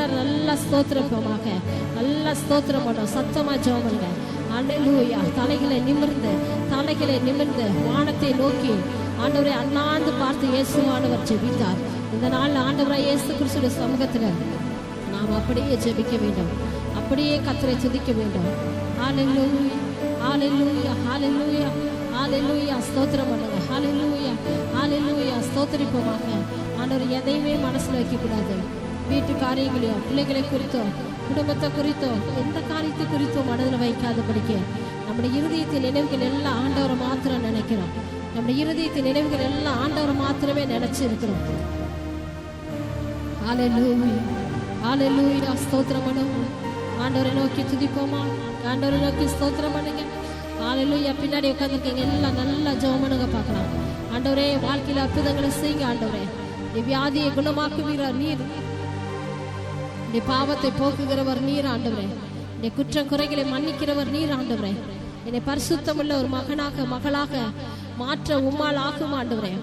எல்லாரும் நல்லா ஸ்தோத்திரப்போமாக, நல்லா ஸ்தோத்திரம் பண்ணோம். சத்தமா ஜெபம் பண்ணுங்க. அல்லேலூயா. தலைகளை நிமிர்ந்து வானத்தை நோக்கி ஆண்டவரை அண்ணாந்து பார்த்து இயேசுவானவர் ஜெபித்தார். இந்த நாள் ஆண்டவராய் இயேசு கிறிஸ்துவின் சமூகத்தில் நாம் அப்படியே ஜெபிக்க வேண்டும், அப்படியே கர்த்தரை துதிக்க வேண்டும். ஹல்லேலூயா, ஹல்லேலூயா, ஹல்லேலூயா, ஹல்லேலூயா. ஸ்தோத்திரம் பண்ணுங்க. ஹல்லேலூயா, ஹல்லேலூயா. ஸ்தோத்திரிப்போமாக. ஆண்டவர் எதையுமே மனசுல வைக்கக்கூடாது. வீட்டு காரியங்களையோ, பிள்ளைகளை குறித்தோ, குடும்பத்தை குறித்தோ, எந்த காரியத்தை குறித்தோ மனதில் வைக்காத படிக்க நம்முடைய இருதயத்தின் நினைவுகள் எல்லாம் ஆண்டவரை மாத்திரம் நினைக்கிறோம். நம்முடைய இருதயத்தின் நினைவுகள் எல்லாம் ஆண்டவரை மாத்திரமே நினைச்சு இருக்கிறோம். ஹல்லேலூயா, ஹல்லேலூயா. ஸ்தோத்திரம் பண்ணுவோம். ஆண்டவரை நோக்கி துதிப்போமா, ஆண்டவரை நோக்கி ஸ்தோத்திரம் பண்ணுங்க. ஹல்லேலூயா. பின்னாடி உட்காந்துருக்கீங்க எல்லாம் நல்லா ஜெபம் பண்ணுங்க பார்க்கலாம். ஆண்டவரே, வாழ்க்கையில் அற்புதங்களை செய்யுங்க. ஆண்டவரே, வியாதியை குணமாக்குவீரார் நீர், நீ பாவத்தை போக்குகிறவர் நீர். ஆண்டவரே, நீ குற்றம் குறைகளை மன்னிக்கிறவர் நீர். ஆண்டவரே, என்னை பரிசுத்தமுள்ள ஒரு மகளாக மாற்ற உம்மால் ஆகும். ஆண்டவரே,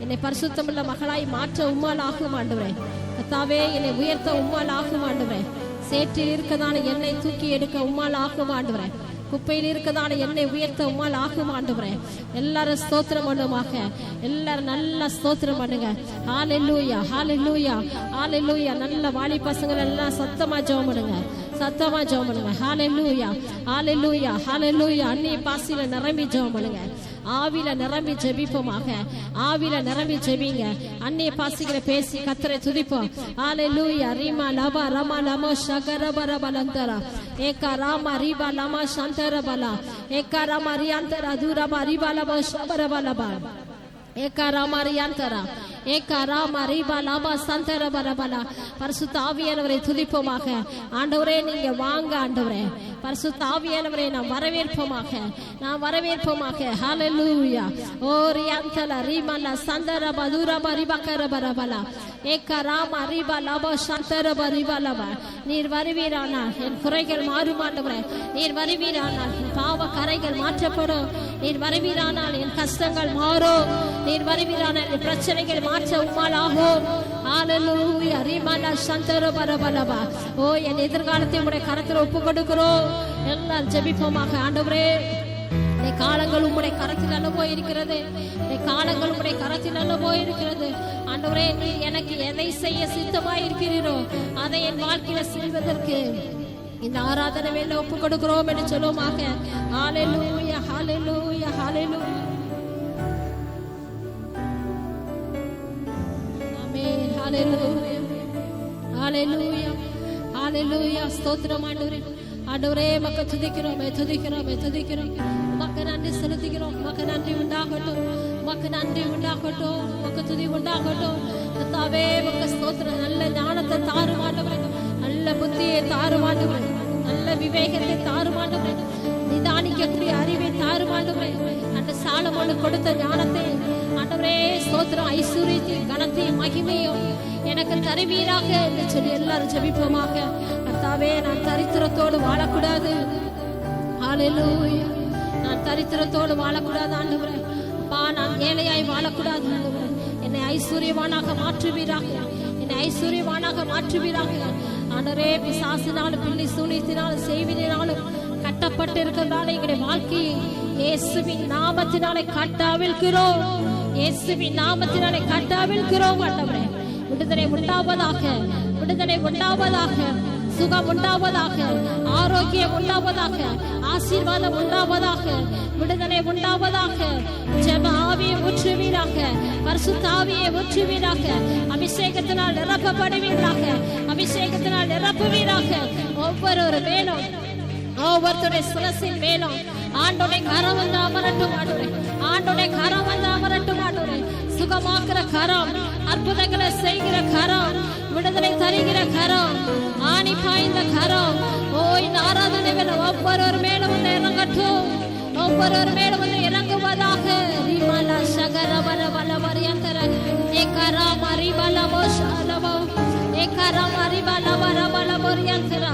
என்னை பரிசுத்தமுள்ள மகளாய் மாற்ற உம்மால் ஆகும். ஆண்டவரே, கர்த்தாவே, என்னை உயர்த்த உம்மால் ஆகும். ஆண்டவரே, சேற்றில் இருக்கதான என்னை தூக்கி எடுக்க உம்மால் ஆகும். ஆண்டவரே, குப்பையில் இருக்கதான என்னை உயர்த்த உம்மால் ஆகும். ஆண்டவரே, எல்லாரும் ஸ்தோத்திரம் பண்ணுவாங்க. எல்லாரும் நல்லா ஸ்தோத்திரம் பண்ணுங்க. ஹல்லேலூயா, ஹல்லேலூயா, ஹல்லேலூயா. நல்ல வாலி பசங்க எல்லாம் சத்தமா ஜெபம் பண்ணுங்க, சத்தமா ஜெபம் பண்ணுங்க. ஹல்லேலூயா, ஹல்லேலூயா, ஹல்லேலூயா. அந்நிய பாஷையில நிரம்பி ஜெபம் பண்ணுங்க. ஆவில நிரம்பி ஜெபிப்போமாக, ஆவில நிரம்பி ஜெபிங்க. அந்நிய பாஷைகளை பேசி கர்த்தரை துதிப்போம். ஹல்லேலூயா. ரீமா லபா ரமா லமோ ஷகரபரபலந்தரா ஏகா ராமா ரீபா லமா சந்தரபலா ஏகா ராமா ரியாந்தரா தூரபா ரீபா லபா ஷபரபலபா ஏகா ராமா ரியாந்தரா ஏகா ராமா ரீபா லபா சந்தரபரபலா. பரிசுத்த ஆவியானவரை துதிப்போமாக. ஆண்டவரே, நீங்க வாங்க. ஆண்டவரே, பரிசுத்த ஆவியானவரை நாம் வரவேற்போமாக, நாம் வரவேற்போமாக. ஹல்லேலூயா. ஓ ரியாந்தலா ரீமலா சந்தரபா தூரபா ரிபகரபரபலா ஏகா ராமா ரீபா லபா சந்தரபா ரீபா லபா. நீர் வருவீரானால் என் குறைகள் மாறும். ஆண்டவரே, நீர் வருவீரானால் என் பாவ கரைகள் மாற்றப்படும். நீர் வருவீரானால் என் கஷ்டங்கள் மாறும். நீர் வருவீரானால் என் பிரச்சனைகள் மாற்ற உம்மால் ஆகும். ஹல்லேலூயா. ரீமலா சந்தரபரபலபா. ஓ, என் எதிர்காலத்தை உம்முடைய கரத்தில் ஒப்பு கொடுக்கிறோம். எல்லாரும் ஜெபிப்போமாக. ஆண்டவரே, காலங்கள் உம்முடைய கரத்தில் அல்லவோ இருக்கிறது, காலங்கள் உம்முடைய கரத்தில் அல்லவோ இருக்கிறது. ஆண்டவரே, நீர் எனக்கு எதை செய்ய சித்தமாய் இருக்கிறீரோ அதை என் வாழ்க்கையில செய்வதற்கு இந்த ஆராதனை வேலை ஒப்பு கொடுக்கிறோம் என்று சொல்லுவோமாக. ஹல்லேலூயா, ஹல்லேலூயா, ஹல்லேலூயா. ஆமென். ஹல்லேலூயா, ஹல்லேலூயா, ஹல்லேலூயா. ஸ்தோத்திரம் ஆண்டவரே. ஆண்டவரே, மக்க துதிக்கிறோம், துதிக்கிறோம், துதிக்கிறோம். மக்க நன்றி செலுத்துகிறோம். மக்க நன்றி உண்டாகட்டும், மக்க நன்றி உண்டாகட்டும், மக்க துதி உண்டாகட்டும். கர்த்தாவே, மக்க ஸ்தோத்திரம். நல்ல ஞானத்தை தாரும் ஆண்டவரே, நல்ல புத்தியை தாரும் ஆண்டவரே, நல்ல விவேகத்தை தாரும் ஆண்டவரே, நிதானிக்கக்கூடிய அறிவை தாரும் ஆண்டவரே. அந்த சாலமோனுக்கு கொடுத்த ஞானத்தை ஆண்டவரே ஸ்தோத்திரம், ஐஸ்வர்யத்தையும் கனத்தையும் மகிமையும் எனக்கு தருவீராக என்று சொல்லி எல்லாரும் ஜெபிப்போமாக. கர்த்தாவே, நான் தரித்திரத்தோடு வாழக்கூடாது. ஹல்லேலூயா. நான் தரித்திரத்தோடு வாழக்கூடாது ஆண்டவரே. அப்பா, நான் ஏழையாய் வாழக்கூடாது ஆண்டவரே. என்னை ஐஸ்வர்யவானாக மாற்றுவீராக, என்னை ஐஸ்வர்யவானாக மாற்றுவீராக. ஆண்டவரே, பிசாசினாலும் பிள்ளை சூனியத்தினாலும் செய்வினாலும் கட்டப்பட்டு இருக்கிறதால எங்களுடைய வாழ்க்கையை இயேசுவின் நாமத்தினாலே கட்டாவிழ்கிறோம். இயேசுவின் நாமத்தினாலே கட்டாவிழ்கிறோம் ஆண்டவரே. விடுதலை உண்டாவதாக, விடுதலை உண்டாவதாக, சுகம் உண்டாவதாக, ஆரோக்கியம் உண்டாவதாக, ஆசீர்வாதம் உண்டாவதாக, விடுதலை உண்டாவதாக. ஜெப ஆவியை ஊற்றுவீராக, பரிசுத்த ஆவியை ஊற்றுவீராக. அபிஷேகத்தினால் நிரப்பப்படுவீராக, அபிஷேகத்தினால் நிரப்புவீராக. ஒவ்வொரு மேலும், ஒவ்வொருத்தருடைய சிரசின் மேலும் ஆண்டோடைய கரம் வந்து அமரட்டும் ஆண்டவரே. ஆண்டோடைய கரம் வந்து அமரட்டும் ஆண்டவரே. சுகமாக்குற கரம், அற்புதங்களை செய்கிற கரம், விடுதலை தருகிற கரம், ஆணி பாய்ந்த கரம். ஓ, இந்த ஆராதனை வேலை ஒவ்வொரு மேலும் வந்து இறங்கட்டும், ஒவ்வொரு மேலும் வந்து இறங்குவதாக. ரிமலா சகரபர வலவரியந்தர ஏகரா மரிபலவோ ஷலவோ ஏகரா மரிபலவர வலவரியந்தர.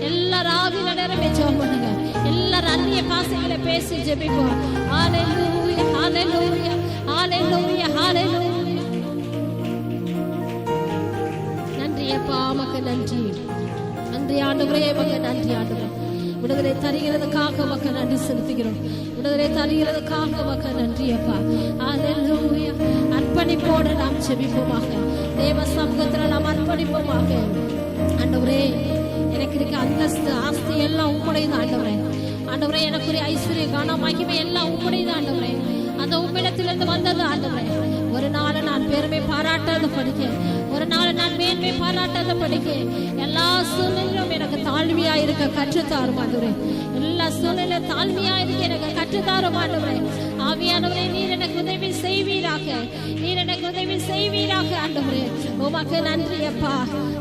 எல்லாரும் ஆவியில நிரம்பி ஜெபம் பண்ணுங்க. எல்லாரும் அந்நிய பாஷைகளை பேசி ஜெபிப்போம். ஹல்லேலூயா, ஹல்லேலூயா, ஹல்லேலூயா, ஹல்லேலூயா. நன்றி அப்பா, உமக்கு நன்றி. நன்றி ஆண்டவரே, மக நன்றி ஆண்டவரே. விடுதலை தருகிறதுக்காக மக்க நன்றி செலுத்துகிறோம். விடுதலை தருகிறதுக்காக மக்க நன்றி அப்பா. ஹல்லேலூயா. அர்ப்பணிப்போடு நாம் செபிப்போமாக. தேவ சமூகத்தில் நாம் அர்ப்பணிப்போமாக. ஆண்டவரே, எனக்கு இருக்க அந்தஸ்து ஆஸ்தி எல்லாம் உம்முடையது ஆண்டவரே. ஆண்டவரே, எனக்குரிய ஐஸ்வர்ய காண மகிமை எல்லாம் உம்முடையது ஆண்டவரே. அந்த உம்மிடத்திலிருந்து வந்தது ஆண்டவரே. ஒரு நாள் நான் பெருமை பாராட்டாத படிக்க, ஒரு நாள் நான் மேன்மை பாராட்டாத படிக்க, எல்லா சூழ்நிலையும் எனக்கு தாழ்மையா இருக்க கற்றுத்தாரும் ஆண்டவரே. எல்லா சூழ்நிலையும் தாழ்மையா இருக்க எனக்கு கற்றுத்தாரும் ஆண்டவரே. ஆவியானவரே, நீர் எனக்கு உதவி செய்வீராக, நீர் எனக்கு உதவி செய்வீராக ஆண்டவரே. உமக்கு நன்றி அப்பா,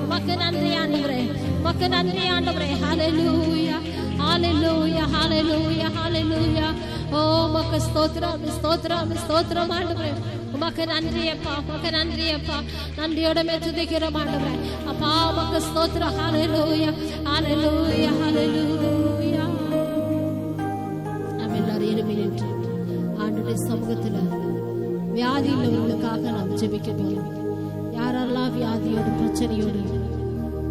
உமக்கு நன்றி ஆண்டவரே, உமக்கு நன்றி ஆண்டவரே. ஹல்லேலூயா, ஹல்லேலூயா, ஹல்லேலூயா, ஹல்லேலூயா. ஓ உமக்கு ஸ்தோத்திரம், ஸ்தோத்திரம், ஸ்தோத்திரம் ஆண்டவரே. உமக்கு நன்றி அப்பா, உமக்கு நன்றி அப்பா. நன்றியோட துதிக்கிறோம் ஆண்டவரே. அப்பா உமக்கு ஸ்தோத்திரம். ஹல்லேலூயா, ஹல்லேலூயா, ஹல்லேலூயா. நாம் எல்லாரும் எழும்பி நின்று ஆண்டவருடைய சமூகத்துல வியாதி உள்ளவர்களுக்காக நாம் ஜெபிக்க போறோம். யாரெல்லாம் வியாதியோடு பிரச்சனையோடு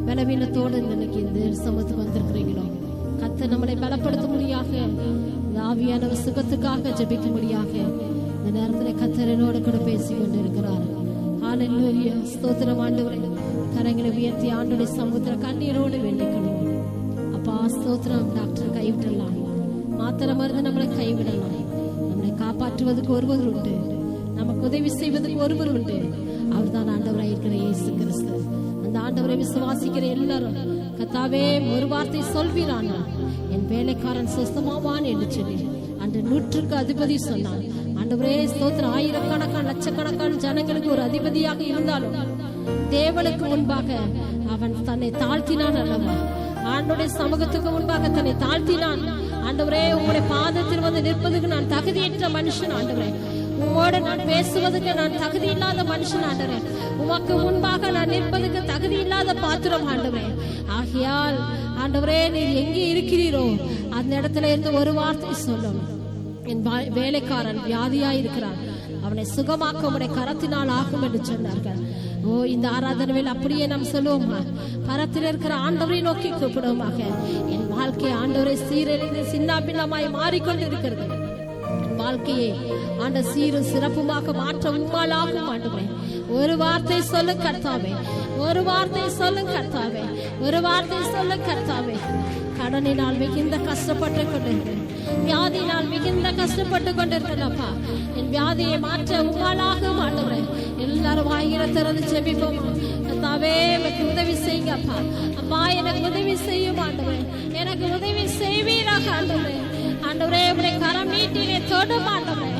பலவீனத்தோடு இன்னைக்கு இந்த சமூகத்துக்கு வந்திருக்கிறீங்களோ, கர்த்தர் நம்மளை பலப்படுத்த முடியாக, ஆவியானவர் சுகத்துக்காக ஜெபிக்க முடியாக இந்த நேரத்தில் கர்த்தர் என்னோடு கூட பேசிக் கொண்டிருக்கிறார். ஹல்லேலூயா, ஸ்தோத்திரம் ஆண்டவரே. கரங்களை உயர்த்தி ஆண்டவருடைய சமூகத்தில் கண்ணீரோடு வேண்டிக்கணும். அப்பா ஸ்தோத்திரம். டாக்டர் கைவிடலாம், மாத்திரை மருந்து நம்மளை கைவிடலாம். நம்மளை காப்பாற்றுவதற்கு ஒருவர் உண்டு, நமக்கு உதவி செய்வதற்கு ஒருவர் உண்டு. அவர் தான் ஆண்டவராக இருக்கிற இயேசு கிறிஸ்து. அந்த ஆண்டவரை விசுவாசிக்கிற எல்லாரும் கர்த்தாவே ஒரு வார்த்தை சொல்வீரானா, என் வேலைக்காரன் சுஸ்தமாவான் என்று சொல்லி அன்று 100க்கு அதிபதி சொன்னான். ஆண்டவரே ஸ்தோத்திரம். ஆயிரக்கணக்கான லட்சக்கணக்கான ஜனங்களுக்கு ஒரு அதிபதியாக இருந்தாலும் தேவனுக்கு முன்பாக அவன் தன்னை தாழ்த்தினான் அல்லவா? ஆண்டவருடைய சமூகத்துக்கு முன்பாக தன்னை தாழ்த்தினான். ஆண்டவரே, உங்களுடைய பாதத்தில் வந்து நிற்பதுக்கு நான் தகுதியற்ற மனுஷன் ஆண்டவரே. உம்மோடு நான் பேசுவதற்கு நான் தகுதி இல்லாத மனுஷன் ஆண்டவரே. உமக்கு முன்பாக நான் நிற்பதற்கு தகுதி இல்லாத பாத்திரம் ஆண்டவரே. ஆகையால் ஆண்டவரே, நீர் எங்கே இருக்கிறீரோ அந்த இடத்துல இருந்து ஒரு வார்த்தை சொல்லும். என் வேலைக்காரன் வியாதியாய் இருக்கிறான், அவனை சுகமாக்க உடைய கரத்தினால் ஆகும் என்று சொன்னார்கள். ஓ, இந்த ஆராதனையில் அப்படியே நாம் சொல்லுவோமா? கரத்தில் இருக்கிற ஆண்டவரை நோக்கி கூப்பிடுவோமாக. என் வாழ்க்கை ஆண்டவரை சீரழிந்து சின்னாபின்னமாய் மாறிக்கொண்டு இருக்கிறது. வாழ்க்கையை ஆண்ட சீரும் சிறப்புமாக மாற்ற உம்மால் ஆகும் ஆண்டவரே. ஒரு வார்த்தை சொல்லும் கர்த்தாவே, ஒரு வார்த்தை சொல்லும் கர்த்தாவே, ஒரு வார்த்தை சொல்லும் கர்த்தாவே. கடனினால் மிகுந்த கஷ்டப்பட்டு கொண்டிருக்கிறேன், வியாதியினால் மிகுந்த கஷ்டப்பட்டு கொண்டிருக்கிறேன்ப்பா. என் வியாதியை மாற்ற உம்மாலாக ஆண்டவரே. எல்லாரும் வாய்கிற திறந்து செபிப்போம். கர்த்தாவே, எனக்கு உதவி செய்யுங்கப்பா. அப்பா, எனக்கு உதவி செய்யும் ஆண்டவரே, எனக்கு உதவி செய்வீராக ஆண்டவரே. ஆண்டவரே, உடைய கரம் நீட்டினை தொடும் ஆண்டவரே.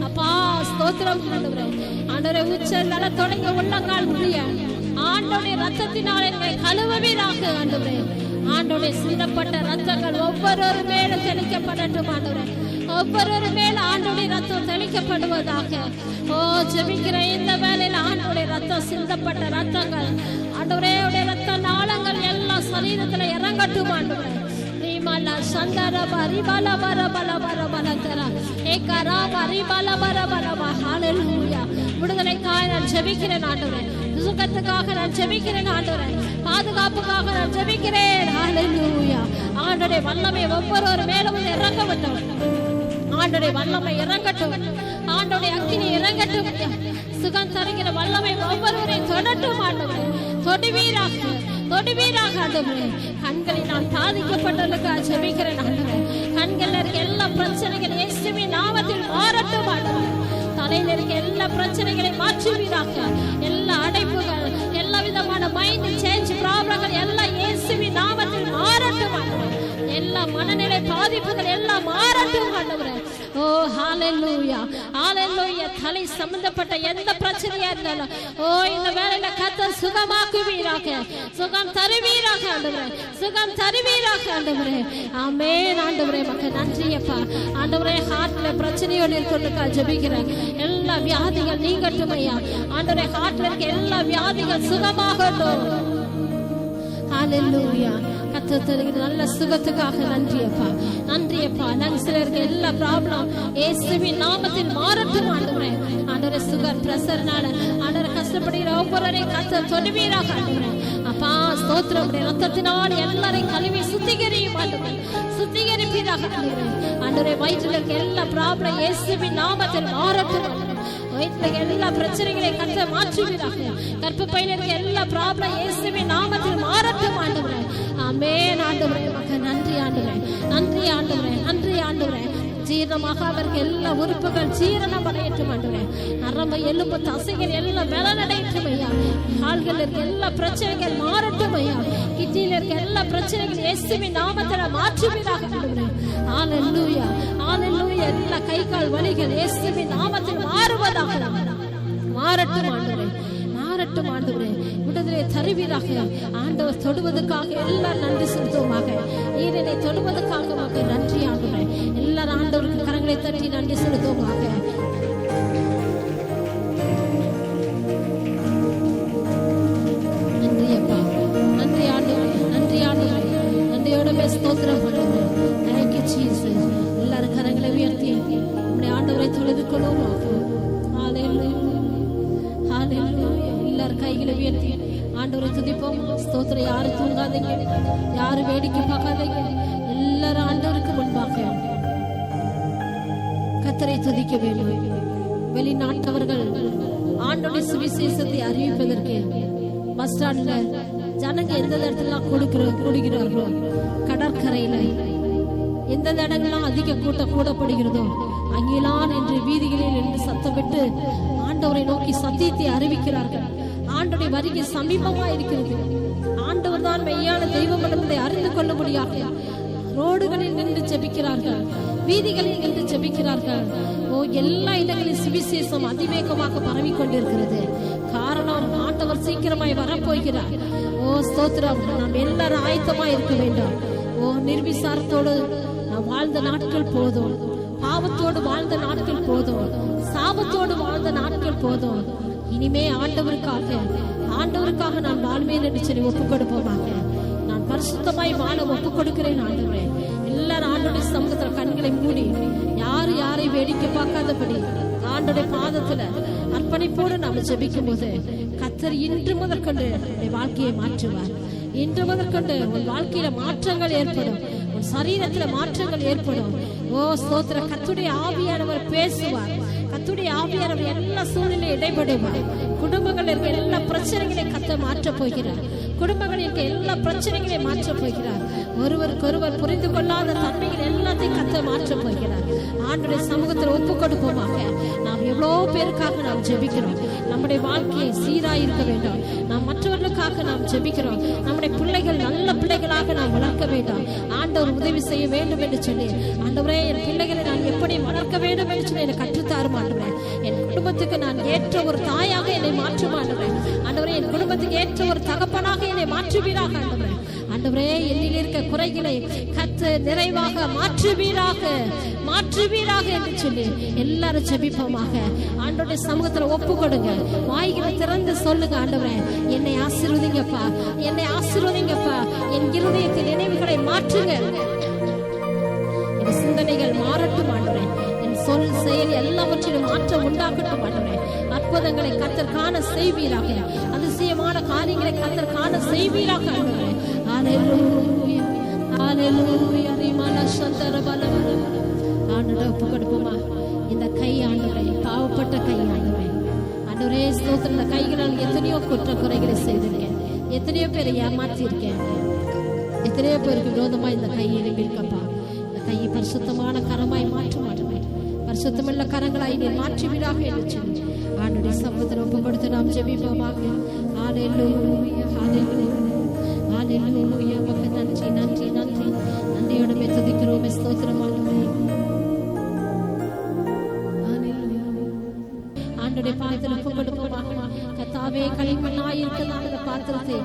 அப்பா ஸ்தோத்திரம் ஆண்டவரே. ஆண்டவரே, உச்சந்தல தொடங்க உள்ளங்கால் முடிய ஆண்டவருடைய ரத்தத்தினால் என்னை கழுவவீராக ஆண்டவரே. ஆண்டவருடைய சிந்தப்பட்ட ரத்தங்கள் ஒவ்வொரு மேலும் தெளிக்கப்படட்டும் ஆண்டவரே. ஒவ்வொரு மேல ஆண்டவருடைய ரத்தம் தெளிக்கப்படுவதாக. ஓ, ஜெபிக்கிற இந்த வேளையில் ஆண்டவருடைய ரத்தம், சிந்தப்பட்ட ரத்தங்கள் ஆண்டவரே, உடைய ரத்த நாளங்கள் எல்லாம் சரீரத்துல இறங்கட்டும் ஆண்டவரே. விடுதலைக்காக நான் ஜெபிக்கிறேன் ஆண்டவரே. சுகத்துக்காக நான் ஜெபிக்கிறேன் ஆண்டவரே. பாதுகாப்புக்காக நான் ஜெபிக்கிறேன். ஹல்லேலூயா. ஆண்டவருடைய வல்லமை ஒவ்வொரு மேலும் இறங்க வேண்டும். ஆண்டவருடைய வல்லமை இறங்கட்டும். ஆண்டவருடைய அக்கினி இறங்கட்டும். சுகம் தருகிற வல்லமை ஒவ்வொருவரையும் தொடட்டும் ஆண்டவரே. தொடுவீராக, தொடுவீராக ஆண்டவரே. கண்களினால் பாதிக்கப்பட்டவர்களுக்காக ஜெபிக்கிறேன் ஆண்டவரே. கண்கள் இருக்க எல்லா பிரச்சனைகள் இயேசுவின் நாமத்தில் மாறட்டும் ஆண்டவரே. தலையில் இருக்க எல்லா பிரச்சனைகளை மாற்றுவீராக. எல்லா அடைப்புகள், எல்லா விதமான மைண்ட் சேஞ்ச் ப்ராப்ளங்கள் எல்லாம் இயேசுவின் நாமத்தில் மாறட்டும் ஆண்டவரே. எல்லா மனநிலை பாதிப்புகள் எல்லாம் மாறட்டும் ஆண்டவரே. ஓ ஹல்லேலூயா, ஹல்லேலூயா. தலை சம்பந்தப்பட்ட எந்த பிரச்சனையா இருந்தாலும் ஓ, இந்த வேளையில கர்த்தர் சுகமாக்குவீராக, சுகம் தருவீராக ஆண்டவரே, சுகம் தருவீராக ஆண்டவரே. ஆமென் ஆண்டவரே. மக்கள் நன்றி அப்பா. ஆண்டவரே, ஹார்ட்ல பிரச்சனையோடு இருக்கிறதுக்கா ஜெபிக்கிறேன். எல்லா வியாதிகள் நீங்கட்டும் ஐயா. ஆண்டவரே, ஹார்ட்ல இருக்க எல்லா வியாதிகள் சுகமாகட்டும். ஹல்லேலூயா. கர்த்தர் தருகிற நல்ல சுகத்துக்காக நன்றி அப்பா, நன்றி அப்பா. லங்ஸ்ல இருக்க எல்லா ப்ராப்ளம் இயேசுவின் நாமத்தில் மாறட்டும் ஆண்டவரே. ஆண்டவரே, சுகர் பிரஷர்னால ஆண்டவரே கஷ்டப்படுகிற ஒவ்வொருவரையும் கர்த்தர் தொடுவீராக ஆண்டவரே. அப்பா ஸ்தோத்திரம், ரத்தத்தினால் எல்லாரையும் கழுவி சுத்திகரியும் ஆண்டவரே, சுத்திகரிப்பீராக ஆண்டவரே. வயிற்றில் இருக்க எல்லா ப்ராப்ளம் இயேசுவின் நாமத்தில் மாறட்டும். வயிற்றுல எல்லா பிரச்சனைகளை கத்த மாற்றுவீராக. கர்ப்பப்பையில இருக்க எல்லா ப்ராப்ளம் இயேசுவின் நாமத்தில் மாறட்டும் ஆண்டவரே. ஆமென் ஆண்டவரே. நன்றி ஆண்டவரே, நன்றி ஆண்டவரே, நன்றி ஆண்டவரே. ஜீரணமாக அவருக்கு எல்லா உறுப்புகள் ஜீரணம் அடையட்டும் ஆண்டவரே. நரம்பு எலும்பு தசைகள் எல்லாம் பலனடையட்டும் ஐயா. கால்கள் இருக்க எல்லா பிரச்சனைகள் மாறட்டும் ஐயா. கிட்னியில இருக்க எல்லா பிரச்சனைகள் இயேசுவின் நாமத்துல மாற்றுவீராக ஆண்டவரே. ஹல்லேலூயா, ஹல்லேலூயா. எல்லா கை கால் வலிகள் இயேசுவின் நாமத்தில் மாறுவதாக மாறட்டும் ஆண்டவரே, மாறட்டும் ஆண்டவரே. விடுதலை தருவீராக ஆண்டவர். தொடுவதற்காக எல்லாம் நன்றி செலுத்துவோமாக. ஈரனை தொடுவதற்காக நன்றி ஆண்டவரே. எல்லாரும் ஆண்டவருக்கு கரங்களை தட்டி நன்றி செலுத்துவோமாக. நன்றி அப்பா, நன்றி ஆண்டவரே, நன்றி ஆண்டவரே. நன்றியோட ஸ்தோத்திரம் பண்ணுவோம். Thank you Jesus. எல்லாரும் கரங்களை உயர்த்தி நம்முடைய ஆண்டவரை தொழுது கொள்வோமாக. ஹல்லேலூயா, ஹல்லேலூயா. எல்லாரும் கைகளை உயர்த்தி ஆண்டவரை துதிப்போம். ஸ்தோத்திரம். யாரும் தூங்காதீங்க, யாரும் வேடிக்கை பார்க்காதீங்க. எல்லாரும் ஆண்டவருக்கு முன்பாக கர்த்தரை துதிக்க வேண்டும். வெளிநாட்டவர்கள் ஆண்டவருடைய சுவிசேஷத்தை அறிவிப்பதற்கு பஸ் ஸ்டாண்ட்ல ஜனங்க எந்த இடத்துல கூடுகிறார்களோ, கடற்கரையில எந்த இடங்கள்லாம் அதிக கூட்டம் கூடப்படுகிறதோ அங்கெல்லாம் என்று வீதிகளில் என்று சத்தமிட்டு ஆண்டவரை நோக்கி சத்தியத்தை அறிவிக்கிறார்கள். ஆண்டவருடைய வருகை சமீபமா இருக்கிறது. ஆண்டவர் தான் மெய்யான தெய்வம் என்பதை அறிந்து கொள்ள முடியாது. ரோடுகளில் நின்று ஜெபிக்கிறார்கள், வீதிகளில் நின்று ஜெபிக்கிறார்கள். எல்லா இடங்களில் சுவிசேஷம் அதிவேகமாக பரவி கொண்டிருக்கிறது. காரணம், ஆண்டவர் சீக்கிரமாய் வரப்போகிறார். ஸ்தோத்திரம். நாம் எல்லாரும் ஆயத்தமா இருக்க வேண்டும். நிர்விசாரத்தோடு நாம் வாழ்ந்த நாட்கள் போதும். பாவத்தோடு வாழ்ந்த நாட்கள் போதும். சாபத்தோடு வாழ்ந்த நாட்கள் போதும். இனிமே ஆண்டவருக்காக நான் வாழ்வேன் என்று சொல்லி ஒப்புக் கொடுப்போமாக. நான் பரிசுத்தமாய் வாழ ஒப்புக் கொடுக்கிறேன் ஆண்டவரே. எல்லாரும் ஆண்டவருடைய சமூகத்துல கண்களை மூடி யாரு யாரை வேடிக்கை பார்க்காதபடி ஆண்டவருடைய பாதத்துல அர்ப்பணிப்போடு நாம ஜெபிக்கும் போது கர்த்தர் இன்று முதற்கொண்டு வாழ்க்கையை மாற்றுவார். இன்று முதற்கொண்டு உன் வாழ்க்கையில மாற்றங்கள் ஏற்படும். உன் சரீரத்துல மாற்றங்கள் ஏற்படும். ஸ்தோத்திர. கர்த்தருடைய ஆவியானவர் பேசுவார். கர்த்தருடைய ஆவியானவர் எல்லா சூழ்நிலையும் இடைபடுவார். குடும்பங்கள் இருக்க எல்லா பிரச்சனைகளையும் கர்த்தர் மாற்ற போகிறார். குடும்பங்கள் இருக்க எல்லா பிரச்சனைகளையும் மாற்ற போகிறார். ஒருவருக்கொருவர் புரிந்து கொள்ளாத தன்மைகள் எல்லாத்தையும் கர்த்தர் மாற்ற போகிறார். ஆண்டவருடைய சமூகத்தில் ஒப்பு கொடுப்போமாக. நாம் எவ்வளவு பேருக்காக நாம் ஜெபிக்கிறோம். நம்முடைய வாழ்க்கையை சீராய் இருக்க வேண்டும். நாம் மற்றவர்களுக்காக நாம் ஜெபிக்கிறோம். நம்முடைய பிள்ளைகள் நல்ல பிள்ளைகளாக நாம் வளர்க்க வேண்டும். ஆண்டவர் உதவி செய்ய வேண்டும் என்று சொல்லி, ஆண்டவரே என் பிள்ளைகளை நான் எப்படி வளர்க்க வேண்டும் என்று சொல்லி எனக்கு கற்றுத்தாரும் ஆண்டவரே. என் குடும்பத்துக்கு நான் ஏற்ற ஒரு தாயாக என்னை மாற்றும் ஆண்டவரே. ஆண்டவரே என் குடும்பத்துக்கு ஏற்ற ஒரு தகப்பனாக என்னை மாற்றுவீராக ஆண்டவரே. ஆண்டவரே என்னில் இருக்க குறைகளை கர்த்தர் நிறைவாக மாற்றுவீராக என்று சொல்லி எல்லாரும் ஜெபிப்போமாக. ஆண்டவருடைய சமூகத்துல ஒப்பு கொடுங்க. வாய்களை திறந்து சொல்லுங்க. ஆண்டவரே என்னை ஆசீர்வதிங்கப்பா, என்னை ஆசீர்வதிங்கப்பா. என் இருதயத்தின் நினைவுகளை மாற்றுங்க. என் சிந்தனைகள் மாறட்டும் ஆண்டவரே. என் சொல் செயல் எல்லாவற்றிலும் மாற்றம் உண்டாக்கட்டும் ஆண்டவரே. அற்புதங்களை கர்த்தர் காண செய்வீராக. அதிசயமான காரியங்களை கர்த்தர் காண செய்வீராக ஆண்டவரே. ஹல்லேலூயா, ஹல்லேலூயா. ரிமல சந்தர பலவர ஆண்டவரே ஒப்பு கொடுப்போமா. இந்த கை ஆண்டவரே பாவப்பட்ட கை ஆண்டவரே. ஆண்டவரே ஸ்தோத்திரம். இந்த கைகளால் எத்தனையோ குற்ற குறைகளை செய்திருக்கேன். எத்தனையோ பேரை ஏமாற்றி இருக்கேன். எத்தனையோ பேருக்கு விரோதமா இந்த கை எழுப்பியிருக்கப்பா. இந்த கையை பரிசுத்தமான கரமாய் மாற்ற மாட்டேன். பரிசுத்தமுள்ள கரங்களாய் நீ மாற்றுவீராக என்று சொல்லி ஆண்டவருடைய சமூகத்தில் ஒப்பு கொடுத்து நாம் ஜெபிப்போமாக. ஹல்லேலூயா, ஹல்லேலூயா, ஹல்லேலூயா. உமக்கு நன்றி, நன்றி, நன்றி. நன்றியோட துதிக்கிறோம். ஸ்தோத்திரம் ஆண்டவரே. ஆண்டவருடைய பாதத்தில் ஒப்பு கொடுப்போமாக. கர்த்தாவே களிமண்ணாய் இருக்கிறதான அந்த பாத்திரத்தை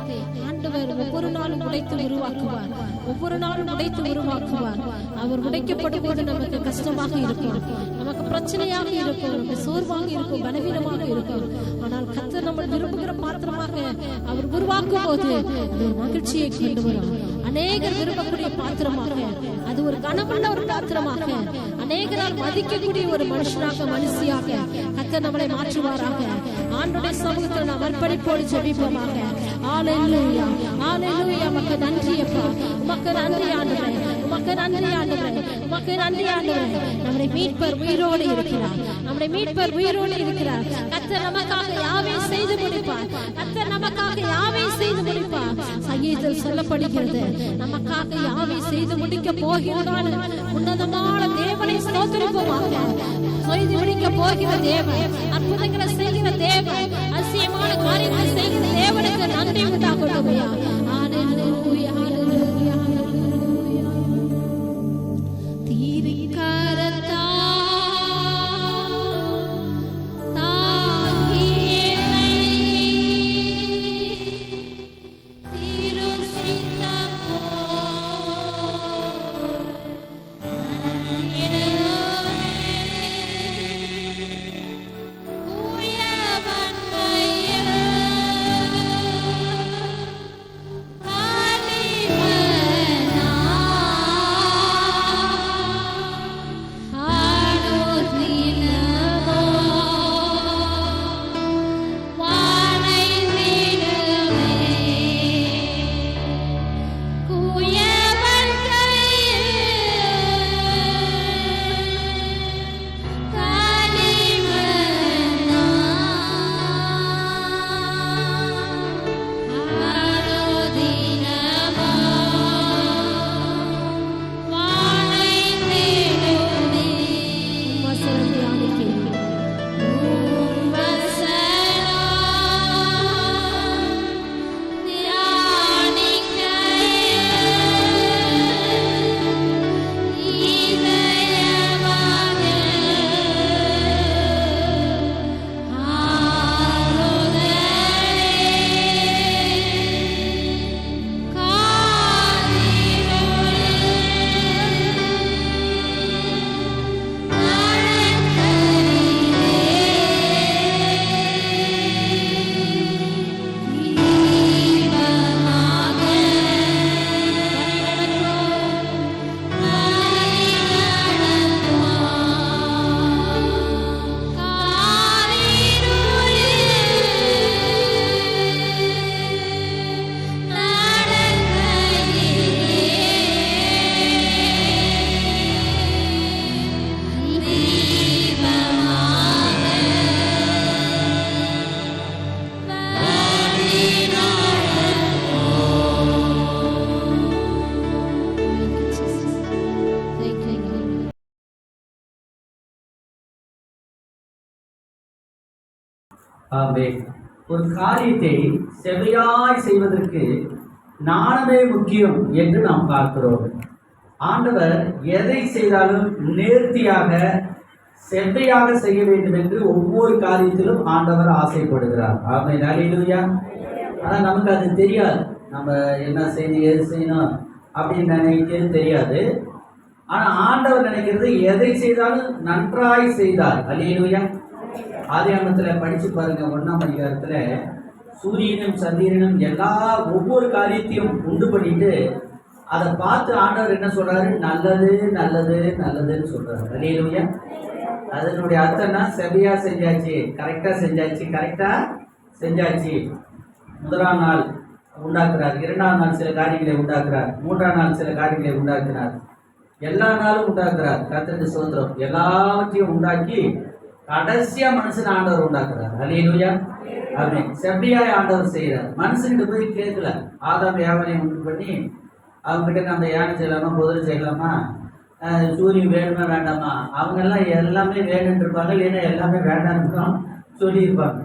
ஆண்டவர் ஒவ்வொரு நாளும் உடைத்து உருவாக்குவார். ஒவ்வொரு நாளும் உடைத்து உருவாக்குவார். அவர் உடைக்கப்படும் போது நமக்கு கஷ்டமாக இருக்கும், நமக்கு பிரச்சனையாக இருக்கும், நமக்கு சோர்வாக இருக்கும், பலவீனமாக இருக்கும். ஆனால் கர்த்தர் நம்ம விரும்புகிற பாத்திரமாக அவர் உருவாக்கும் போது அது மகிழ்ச்சியை கொண்டு வரும். அநேகர் விரும்பக்கூடிய பாத்திரமாக, அது ஒரு கனமுள்ள ஒரு பாத்திரமாக, அநேகரால் மதிக்கக்கூடிய ஒரு மனுஷனாக மனுஷியாக கர்த்தர் நம்மளை மாற்றுவாராக. ஆண்டவருடைய சமூகத்தில் நாம் அர்ப்பணிப்போடு ஜெபிப்போமாக. ஹல்லேலூயா ஹல்லேலூயா. உமக்கு நன்றி அப்பா, உமக்கு நன்றி ஆண்டவரே, உமக்கு நன்றி ஆண்டவரே, உமக்கு நன்றி ஆண்டவரே. நம்முடைய மீட்பர் உயிரோடு இருக்கிறார், நம்முடைய மீட்பர் உயிரோடு இருக்கிறார். கர்த்தர் நமக்காக யாவை செய்து முடிப்பார், கர்த்தர் நமக்காக யாவை செய்து முடிப்பார். சங்கீதத்தில் சொல்லப்படுகிறது, நமக்காக யாவை செய்து முடிக்க போகிறான் உன்னதமான தேவனை ஸ்தோத்திரிப்போமாக. செய்து முடிக்க போகிற தேவன், அற்புதங்களை செய்கிற தேவன், அதிசயமான காரியங்களை செய்கிற தேவனுக்கு நன்றி உண்டாகட்டும். ஹல்லேலூயா ஹல்லேலூயா ஹல்லேலூயா. தீரிக்கரத்தா ஒரு காரியத்தை செவையாய் செய்வதற்கு ஞானமே முக்கியம் என்று நாம் பார்க்கிறோம். ஆண்டவர் எதை செய்தாலும் நேர்த்தியாக செவ்வையாக செய்ய வேண்டும் என்று ஒவ்வொரு காரியத்திலும் ஆண்டவர் ஆசைப்படுகிறார். ஆமென் அல்லேலூயா. ஆனால் நமக்கு அது தெரியாது, நம்ம என்ன செய்யணும் எது செய்யணும் அப்படின்னு நினைக்கிறது தெரியாது. ஆனால் ஆண்டவர் நினைக்கிறது எதை செய்தாலும் நன்றாய் செய்தார். அல்லேலூயா. ஆதியாகமத்தில் படிச்சு பாருங்க, 1ஆம் அதிகாரத்துல சூரியனும் சந்திரனும் ஒவ்வொரு காரியத்தையும் உண்டு பண்ணிட்டு அதை பார்த்து ஆண்டவர் என்ன சொல்றாரு? நல்லது நல்லது நல்லதுன்னு சொல்றாரு. அல்லேலூயா. அதனுடைய அர்த்தம்னா செவ்வையா செஞ்சாச்சு, கரெக்டா செஞ்சாச்சு. முதலாம் நாள் உண்டாக்குறார், 2ஆம் நாள் சில காரியங்களை உண்டாக்குறார், 3ஆம் நாள் சில காரியங்களை உண்டாக்குறார், எல்லா நாளும் உண்டாக்குறார். கர்த்தருக்கு ஸ்தோத்திரம். எல்லாவற்றையும் உண்டாக்கி கடைசியா மனுஷன் ஆண்டவர் உண்டாக்குறார். அல்லேலூயா. ஆமென். செவ்வையாய் ஆண்டவர் செய்யறார். மனுஷன்கிட்ட போய் கேட்கல. ஆதாம் ஏவாளையும் உண்டு பண்ணி அவங்க கிட்ட நம்ம யானை செய்யலாமா, குதிரை செய்யலாமா, சூரியன் வேணுமா வேண்டாமா, அவங்க எல்லாம் எல்லாமே வேணும்னு இருப்பாங்க, இல்லைன்னா எல்லாமே வேண்டாம்னு சொல்லியிருப்பாங்க.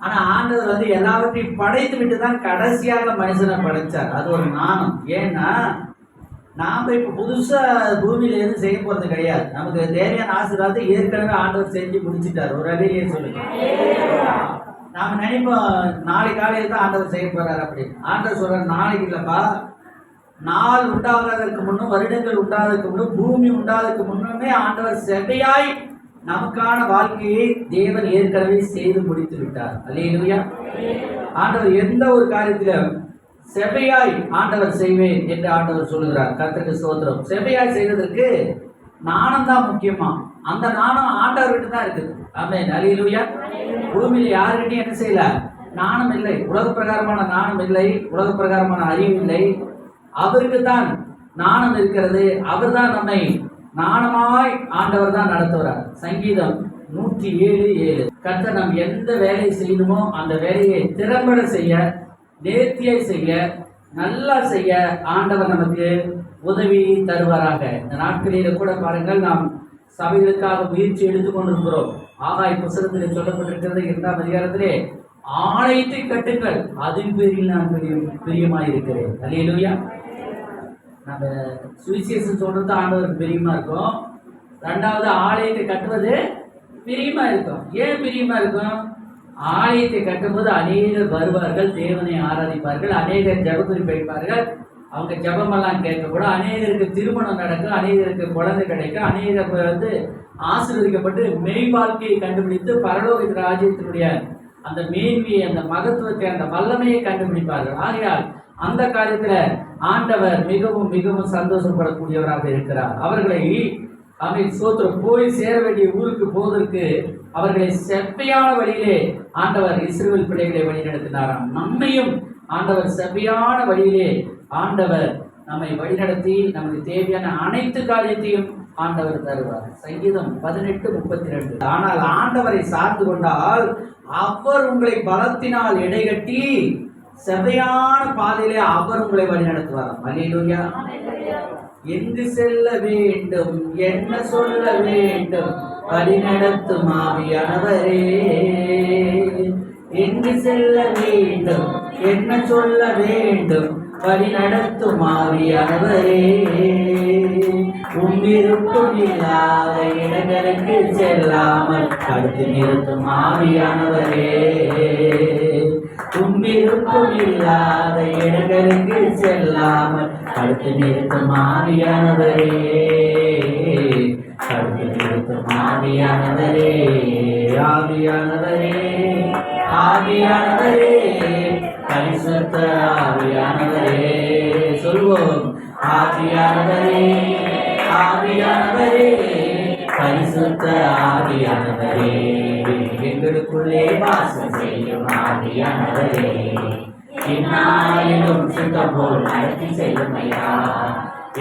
ஆனா ஆண்டவர் எல்லாவற்றையும் படைத்து விட்டு தான் கடைசியாக மனுஷனை படைச்சார். அது ஒரு நாணம். ஏன்னா நாம இப்ப புதுசா பூமியில எதுவும் செய்ய போறது கிடையாது. நமக்கு தேவையான ஆசீர்வாதத்தை ஏற்கனவே ஆண்டவர் செஞ்சு முடிச்சுட்டார். ஒரு அடியே சொல்லுங்க. நாம நினைப்போம் நாளை காலையில் தான் ஆண்டவர் செய்ய போறாரு அப்படின்னு. ஆண்டவர் சொல்ற நாளைக்கு இல்லப்பா, நாள் உண்டாவதற்கு முன்னும், வருடங்கள் உண்டாவதற்கு முன்னும், பூமி உண்டாவதற்கு முன்னுமே ஆண்டவர் செவ்வையாய் நமக்கான வாழ்க்கையை தேவன் ஏற்கனவே செய்து முடித்து விட்டார். அல்லேலூயா. ஆண்டவர் எந்த ஒரு காரியத்திலும் செவ்வையாய் ஆண்டவர் செய்வேன் என்று ஆண்டவர் சொல்லுகிறார். கர்த்தருக்கு ஸ்தோத்திரம். செவ்வையாய் செய்வதற்கு நாணம் தான் முக்கியமா. அந்த நாணம் ஆண்டவர்கிட்ட தான் இருக்குது. ஆமென். அல்லேலூயா. பூமியில யாருக்கிட்டையும் என்ன செய்யல? ஞானம் இல்லை. உலக பிரகாரமான ஞானம் இல்லை, உலக பிரகாரமான அறிவு இல்லை. அவருக்கு தான் ஞானம் இருக்கிறது. அவர் தான் நம்மை ஞானமாய் ஆண்டவர் தான் நடத்துகிறார். சங்கீதம் 107:7. கர்த்தர் நாம் எந்த வேலையை செய்யணுமோ அந்த வேலையை திறம்பட செய்ய, நேர்த்தியை செய்ய, நல்லா செய்ய ஆண்டவர் நமக்கு உதவி தருவாராக. இந்த நாட்களில கூட பாருங்கள், நாம் சபைகளுக்காக முயற்சி எடுத்துக் கொண்டிருக்கிறோம். ஆகாய் புத்தகத்தில் சொல்லப்பட்டிருக்கிறது 2ஆம் அதிகாரத்திலே, ஆலயத்தை கட்டுங்கள், அதின் பேரில் நான் பிரியமாயிருக்கிறேன். அல்லேலூயா. நம்ம சுவிசேஷம் சொல்றது ஆண்டவருக்கு பிரியமா இருக்கும். 2வது ஆலயத்தை கட்டுவது பிரியமா இருக்கும். ஏன் பிரியமா இருக்கும்? ஆலயத்தை கட்டும்போது அநேகர் வருவார்கள், தேவனை ஆராதிப்பார்கள், அநேகர் ஜெபத்துக்கு போய்ப்பார்கள், அவங்க ஜெபமெல்லாம் கேட்கக்கூடும், அநேகருக்கு திருமணம் நடக்கும், அநேகருக்கு குழந்தை கிடைக்கும், அநேகர் ஆசீர்வதிக்கப்பட்டு மெய் வாழ்க்கையை கண்டுபிடித்து பரலோக ராஜ்யத்தினுடைய அந்த மேன்மையை, அந்த மகத்துவத்தை, அந்த வல்லமையை கண்டுபிடிப்பார்கள். ஆகையால் அந்த காரியத்துல ஆண்டவர் மிகவும் மிகவும் சந்தோஷப்படக்கூடியவராக இருக்கிறார். அவர்களை சோத்திரம் போய் சேர வேண்டிய ஊருக்கு போவதற்கு அவர்களை செவ்வையான வழியிலே ஆண்டவர் இஸ்ரவேல் பிள்ளைகளை வழி நடத்தினாராம். நம்மையும் ஆண்டவர் செவ்வையான வழியிலே ஆண்டவர் நம்மை வழிநடத்தி நமக்கு தேவையான அனைத்து காரியத்தையும் ஆண்டவர் தருவார். சங்கீதம் 18:32. ஆனால் ஆண்டவரை சார்ந்து கொண்டால் அவர் உங்களை பலத்தினால் இடைகட்டி செவ்வையான பாதையிலே அவர் உங்களை வழி நடத்துவார். அல்லேலூயா. எங்கு செல்ல வேண்டும், என்ன சொல்ல வேண்டும், வழி நடத்தும் ஆவியானவரே. எங்கு செல்ல வேண்டும், என்ன சொல்ல வேண்டும், வழி நடத்தும் ஆவியானவரே. விருப்பம் இல்லாத இடங்களுக்கு செல்லாமல் தடுத்து நிறுத்தும் ஆவியானவரே. விருப்பம் இல்லாத இடங்களுக்கு செல்லாமல் தடுத்து நிறுத்தும் ஆவியானவரே. தடுத்து நிறுத்தும் ஆவியானவரே. ஆவியானவரே, ஆவியானவரே, பரிசுத்த ஆவியானவரே. சொல்வோம். ஆவியானவரே, ஆவியானவரே, பரிசுத்த ஆவியானவரே, எங்களுக்குள்ளே வாசம் செய்யும் ஆவியானவரே. இந்நாளிலும் சுத்தம் போல் நடத்தி செல்லும் ஐயா.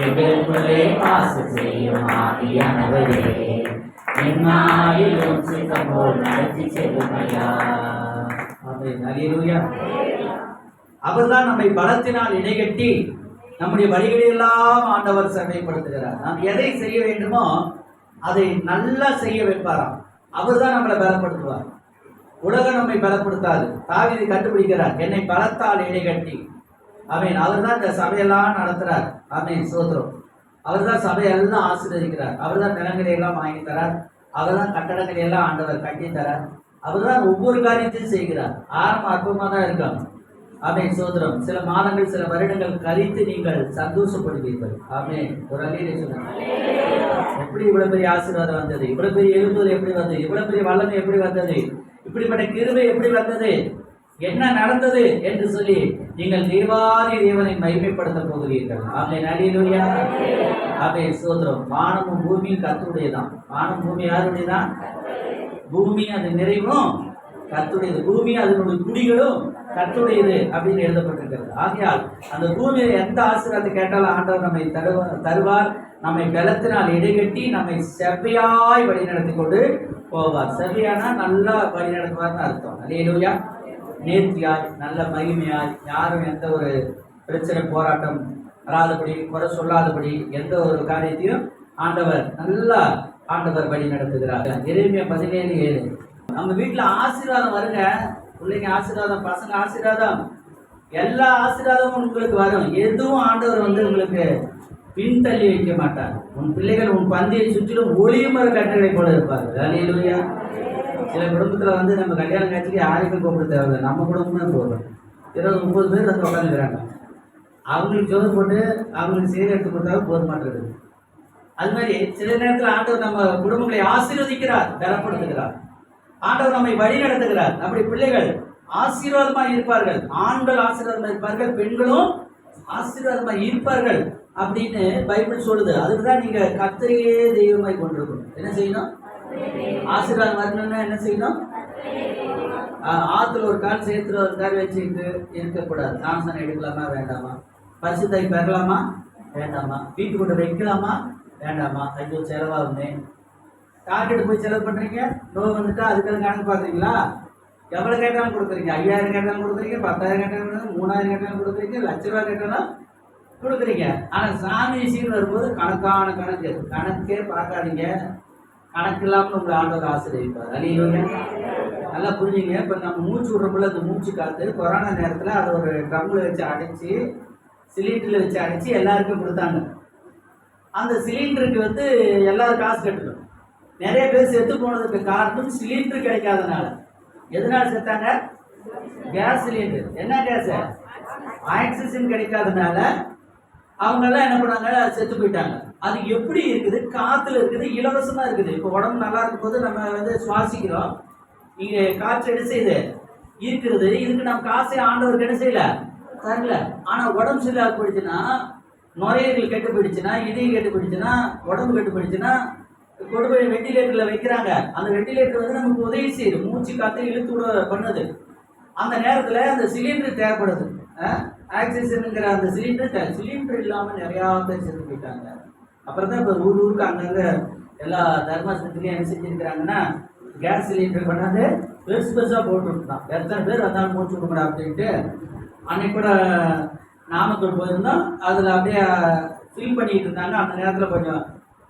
எங்களுக்குள்ளே வாசம் செய்யும் ஆவியானவரே. இந்நாளிலும் சுத்தம் போல் நடத்தி செல்லும் ஐயா. ஆமென். அல்லேலூயா. அவர்தான் நம்மை பலத்தினால் இடைகட்டி நம்முடைய வழிகளெல்லாம் ஆண்டவர் செம்மைப்படுத்துகிறார். நாம் எதை செய்ய வேண்டுமோ அதை நல்லா செய்ய வைப்பாராம். அவர் தான் நம்மளை பலப்படுத்துவார். உலகம் நம்மை பலப்படுத்தாது. தாவீது கண்டுபிடிக்கிறார், என்னை பலத்தால் இடைகட்டி. ஆமென். அவர் தான் இந்த சபையெல்லாம் நடத்துறார். ஆமென். சோத்திரம். அவர் தான் சபையெல்லாம் ஆசீர்வதிக்கிறார். அவர் தான் நிலங்களை எல்லாம் வாங்கி தரார். அவர் தான் கட்டடங்களை எல்லாம் ஆண்டவர் கட்டி தரார். அவர் தான் ஒவ்வொரு காரியத்தையும் செய்கிறார். ஆரம்ப அற்புதமாக தான் இருக்காங்க. ஆமென். சோதரம். சில மாதங்கள், சில வருடங்கள் கழித்து நீங்கள் சந்தோஷப்படுவீர்கள். ஆமென். ஒரு அல்லேலூயா சொல்லுங்க. எப்படி இவ்வளவு பெரிய ஆசீர்வாதம் வந்தது, இவ்வளவு பெரிய எழுப்புதல் எப்படி வந்தது, இவ்வளவு பெரிய வல்லமை எப்படி வந்தது, இப்படிப்பட்ட கிருபை எப்படி வந்தது, என்ன நடந்தது என்று சொல்லி நீங்கள் தேவாதி தேவனை மகிமைப்படுத்த போகிறீர்கள். ஆமென். அல்லேலூயா. ஆமென். சோதரம். வானமும் பூமியும் கர்த்தருடையதான். வானம் பூமி யாருடையதான்? பூமி அது நிறைவும் கர்த்தருடையது. பூமி அதனுடைய குடிகளும் கர்த்தருடையது அப்படின்னு எழுதப்பட்டிருக்கிறது. ஆகையால் அந்த பூமியில எந்த ஆசீர்வாதத்தை கேட்டாலும் ஆண்டவர் நம்மை தருவார். நம்மை பலத்தினால் இடைகட்டி நம்மை செவ்வையாய் வழி நடத்தி கொண்டு போவார். செவ்வையானா நல்லா வழி நடத்துவார்னு அர்த்தம். அல்லேலூயா. நேர்த்தியாய், நல்ல மகிமையாய், யாரும் எந்த ஒரு பிரச்சனை போராட்டம் வராதபடி, குறை சொல்லாதபடி எந்த ஒரு காரியத்தையும் ஆண்டவர் நல்லா வழி நடத்துகிறார். எரேமியா 17:7. நம்ம வீட்டுல ஆசீர்வாதம் வருங்க. பிள்ளைங்க ஆசீர்வாதம், பசங்க ஆசீர்வாதம், எல்லா ஆசீர்வாதமும் உங்களுக்கு வரும். எதுவும் ஆண்டவர் உங்களுக்கு பின்தள்ளி வைக்க மாட்டார். உன் பிள்ளைகள் உன் பந்தியை சுற்றிலும் ஒளியுமர கட்டளை போல இருப்பார்கள். அல்லேலூயா. சில குடும்பத்துல நம்ம கல்யாண காட்சிக்கு யாருமே கூப்பிட தேவையில்லை. நம்ம குடும்பமே போதும். 20-30 பேர் வந்து உட்காந்துக்கிறாங்க. அவங்களுக்கு ஜோதி போட்டு அவங்களுக்கு செய்தி எடுத்து கொடுத்தாலும் போத மாட்டேங்குது. அது மாதிரி சில நேரத்தில் ஆண்டவர் நம்ம குடும்பங்களை ஆசீர்வதிக்கிறார், பலப்படுத்துகிறார். ஆண்டவர் நம்மை வழி நடத்துகிறார். அப்படி பிள்ளைகள் ஆசீர்வாதமாக இருப்பார்கள். ஆண்கள் ஆசீர்வாதமாக இருப்பார்கள், பெண்களும் ஆசீர்வாதமாக இருப்பார்கள் அப்படின்னு பைபிள் சொல்லுது. அதுக்குதான் நீங்க கர்த்தரையே தெய்வமாய் கொண்டிருக்கணும். என்ன செய்யணும்? ஆசீர்வாதம் வரணும்னா என்ன செய்யணும்? ஆத்துல ஒரு கால் சேர்த்துல ஒரு கால் வச்சுக்கிட்டு இருக்கக்கூடாது. நாமசனம் எடுக்கலாமா வேண்டாமா? பரிசுத்தை பெறலாமா வேண்டாமா? வீட்டுக்குள்ள வைக்கலாமா வேண்டாமா? ஐயோ செலவாகுமே. டார்கெட் போய் செலவு பண்றீங்க, நோய் வந்துட்டா அதுக்கெல்லாம் கணக்கு பார்க்குறீங்களா? எவ்வளவு கேட்டாலும் கொடுக்குறீங்க. 5000 கேட்டாலும் கொடுக்குறீங்க, 10,000 கேட்டாலும், 3000 கேட்டாலும் கொடுக்குறீங்க, ₹1,00,000 கேட்டாலும் கொடுக்குறீங்க. ஆனா சாமி விஷயம் வரும்போது கணக்கான கணக்கு. கணக்கே பார்க்காதீங்க. கணக்கு இல்லாமல் உங்களை ஆண்டவர் ஆசீர்வதிப்பார். அல்லேலூயா. நல்லா புரிஞ்சுங்க. இப்ப நம்ம மூச்சு விடுறப்பல அந்த மூச்சு காத்து கொரோனா நேரத்துல அதை ஒரு ட்ரம்ல வச்சு அடைச்சி, சிலிண்டர்ல வச்சு அடைச்சி எல்லாருக்கும் கொடுத்தாங்க. அந்த சிலிண்டருக்கு வந்து எல்லாரும் காசு கட்டணும். நிறைய பேர் செத்து போனதுக்கு காரணம் சிலிண்டர் கிடைக்காதனால. எதனால செத்தாங்க? Gas cylinder. என்ன கேஸ்? ஆக்சிஜன் கிடைக்காதனால அவங்க எல்லாம் என்ன பண்ணாங்க? செத்து போயிட்டாங்க. அது எப்படி இருக்குது? காத்துல இருக்குது, இலவசமா இருக்குது. இப்போ உடம்பு நல்லா இருக்கும் போது நம்ம வந்து சுவாசிக்கிறோம். இங்க காற்று என்ன செய்யுது? இருக்கிறது. இதுக்கு நம்ம காசை ஆண்டவருக்கு என்ன செய்யல? தரல. ஆனா உடம்பு சரியாக போயிடுச்சுன்னா, நுரையீரல் கெட்டு போயிடுச்சுன்னா, இதயம் கெட்டு போயிடுச்சுன்னா, உடம்பு கெட்டு போயிடுச்சுன்னா கொண்டு போய் வெண்டிலேட்டர்ல வைக்கிறாங்க. அந்த வெண்டிலேட்டர் வந்து நமக்கு உதவி செய்யுது, மூச்சு காத்து இழுத்து விட பண்ணுது. அந்த நேரத்துல அந்த சிலிண்டர் தேவைப்படுது. ஆக்சிஜனுங்கிற அந்த சிலிண்டர் இல்லாம நிறைய பேர் செத்து போயிட்டாங்க. அப்புறம் தான் இப்ப ஊருக்கு அங்கங்க எல்லா தர்மாசனத்திலையும் என்ன செஞ்சிருக்கிறாங்கன்னா, கேஸ் சிலிண்டர் பண்ணாது பெருசு பெருசா போட்டு விட்டுதான். எத்தனை பேர் வந்தாலும் மூச்சு விடுங்கடா அப்படின்ட்டு. அன்னைக்கு கூட நாமக்கல் போயிருந்தோம். அதுல அப்படியே ஃபில் பண்ணிட்டு இருந்தாங்க. அந்த நேரத்துல கொஞ்சம்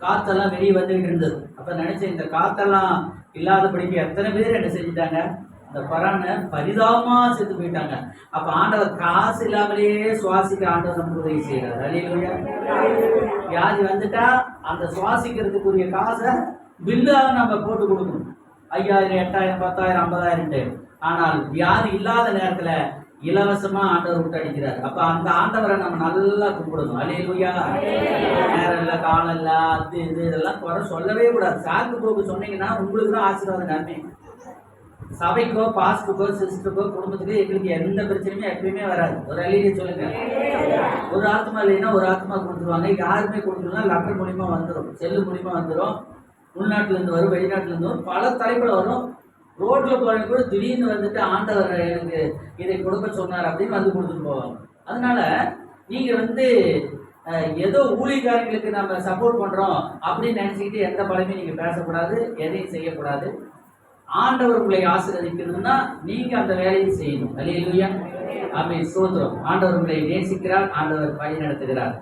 காத்தெல்லாம் வெளியே வந்துகிட்டு இருந்தது. அப்ப நினைச்சேன், இந்த காத்தெல்லாம் இல்லாதபடிக்கு எத்தனை பேர் என்ன செஞ்சுட்டாங்க? இந்த கொரோனா பரிதாபமா செத்து போயிட்டாங்க. அப்ப ஆண்டவர் காசு இல்லாமலேயே சுவாசிக்க ஆண்டவர் நமக்கு உதவி செய்யறாரு. அல்லேலூயா. வியாதி வந்துட்டா அந்த சுவாசிக்கிறதுக்குரிய காசை பில்லாக நம்ம போட்டு கொடுக்கணும். 5000, 8000, 10,000, 50,000. ஆனால் வியாதி இல்லாத நேரத்துல இலவசமா ஆண்டவர் விட்டு அடிக்கிறார். அப்ப அந்த ஆண்டவரை நம்ம நல்லா கும்பிடணும். அல்லேலூயா. நேரம் இல்ல, காலம் இல்ல, அது இது இதெல்லாம் குறை சொல்லவே கூடாது. சாக்கு போக்கு சொன்னீங்கன்னா உங்களுக்கு தான் ஆசீர்வாதம் நன்மை. சபைக்கோ, பாஸ்டுக்கோ, சிஸ்டருக்கோ, குடும்பத்துக்கோ எங்களுக்கு எந்த பிரச்சனையுமே எப்பயுமே வராது. ஒரு அல்லேலூயா சொல்லுங்க. ஒரு ஆத்மா இல்லைன்னா ஒரு ஆத்மா கொடுத்துருவாங்க. யாருமே கொடுத்துருந்தா லெட்டர் மூலியமா வந்துடும், செல்லு மூலியமா வந்துடும். உள்நாட்டுல இருந்து வரும், வெளிநாட்டுல இருந்து வரும், பல தலைப்புல வரும். ரோட்ல போறவங்க கூட திடீர்னு வந்துட்டு ஆண்டவர் எனக்கு இதை கொடுக்க சொன்னார் அப்படின்னு வந்து கொடுத்துட்டு போவாங்க. அதனால நீங்க வந்து ஏதோ ஊழியக்காரங்களுக்கு நம்ம சப்போர்ட் பண்றோம் அப்படின்னு நினைச்சுக்கிட்டு எந்த பழமே நீங்க பேசக்கூடாது, எதையும் செய்யக்கூடாது. ஆண்டவர் உங்களை ஆசீர்வதிக்கணும்னா நீங்க அந்த வேலையை செய்யணும். அல்லேலூயா. ஆமென். ஸ்தோத்திரம். ஆண்டவர் உங்களை நேசிக்கிறார், ஆண்டவர் வழி நடத்துகிறார்.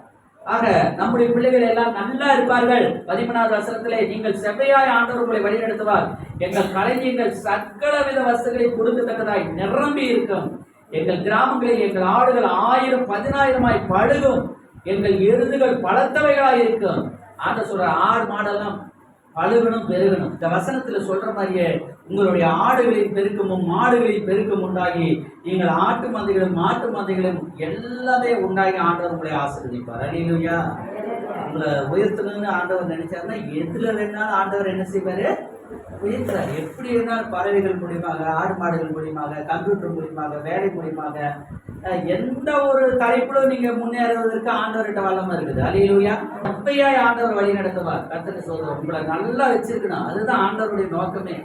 ஆக நம்முடைய பிள்ளைகள் எல்லாம் நல்லா இருப்பார்கள். 13வது வசனத்திலே, நீங்கள் செவ்வையாய் ஆண்டவர் உங்களை வழி நடத்துவார். எங்கள் களஞ்சியங்கள் சகலவித வசதிகளை கொடுக்கத்தக்கதாய் நிரம்பி இருக்கும். எங்கள் கிராமங்களில் எங்கள் ஆடுகள் 1000, 10,000 பழுகும். எங்கள் எருதுகள் பலத்தவைகளாய் இருக்கும். ஆண்டவர் சொல்ற ஆடு மாடெல்லாம் பழுகணும், பெருகணும். இந்த வசனத்துல சொல்ற மாதிரியே உங்களுடைய ஆடுகளின் பெருக்கமும் மாடுகளின் பெருக்கம் உண்டாகி நீங்கள் ஆட்டு மந்தைகளும் மாட்டு மந்தைகளும் எல்லாமே உண்டாகி ஆண்டவர் உங்களை ஆசீர்வதிப்பார். அல்லேலூயா. உங்களை உயர்த்தணும்னு ஆண்டவர் நினைச்சாருன்னா எதுல வேணாலும் ஆண்டவர் என்ன செய்வாரு? உயர்த்துறாரு. எப்படி இருந்தாலும் பறவைகள் மூலியமாக, ஆடு மாடுகள் மூலியமாக, கம்ப்யூட்டர் மூலியமாக, வேலை மூலியமாக, எந்த ஒரு தலைப்புல நீங்க முன்னேறுவதற்கு ஆண்டவர்கிட்ட வல்லமை இருக்குது. அல்லேலூயா. அப்பையாய் ஆண்டவர் வழி நடத்துவார். கர்த்தருக்கு ஸ்தோத்திரம். உங்களை நல்லா வச்சிருக்கணும். அதுதான் ஆண்டவருடைய நோக்கமே.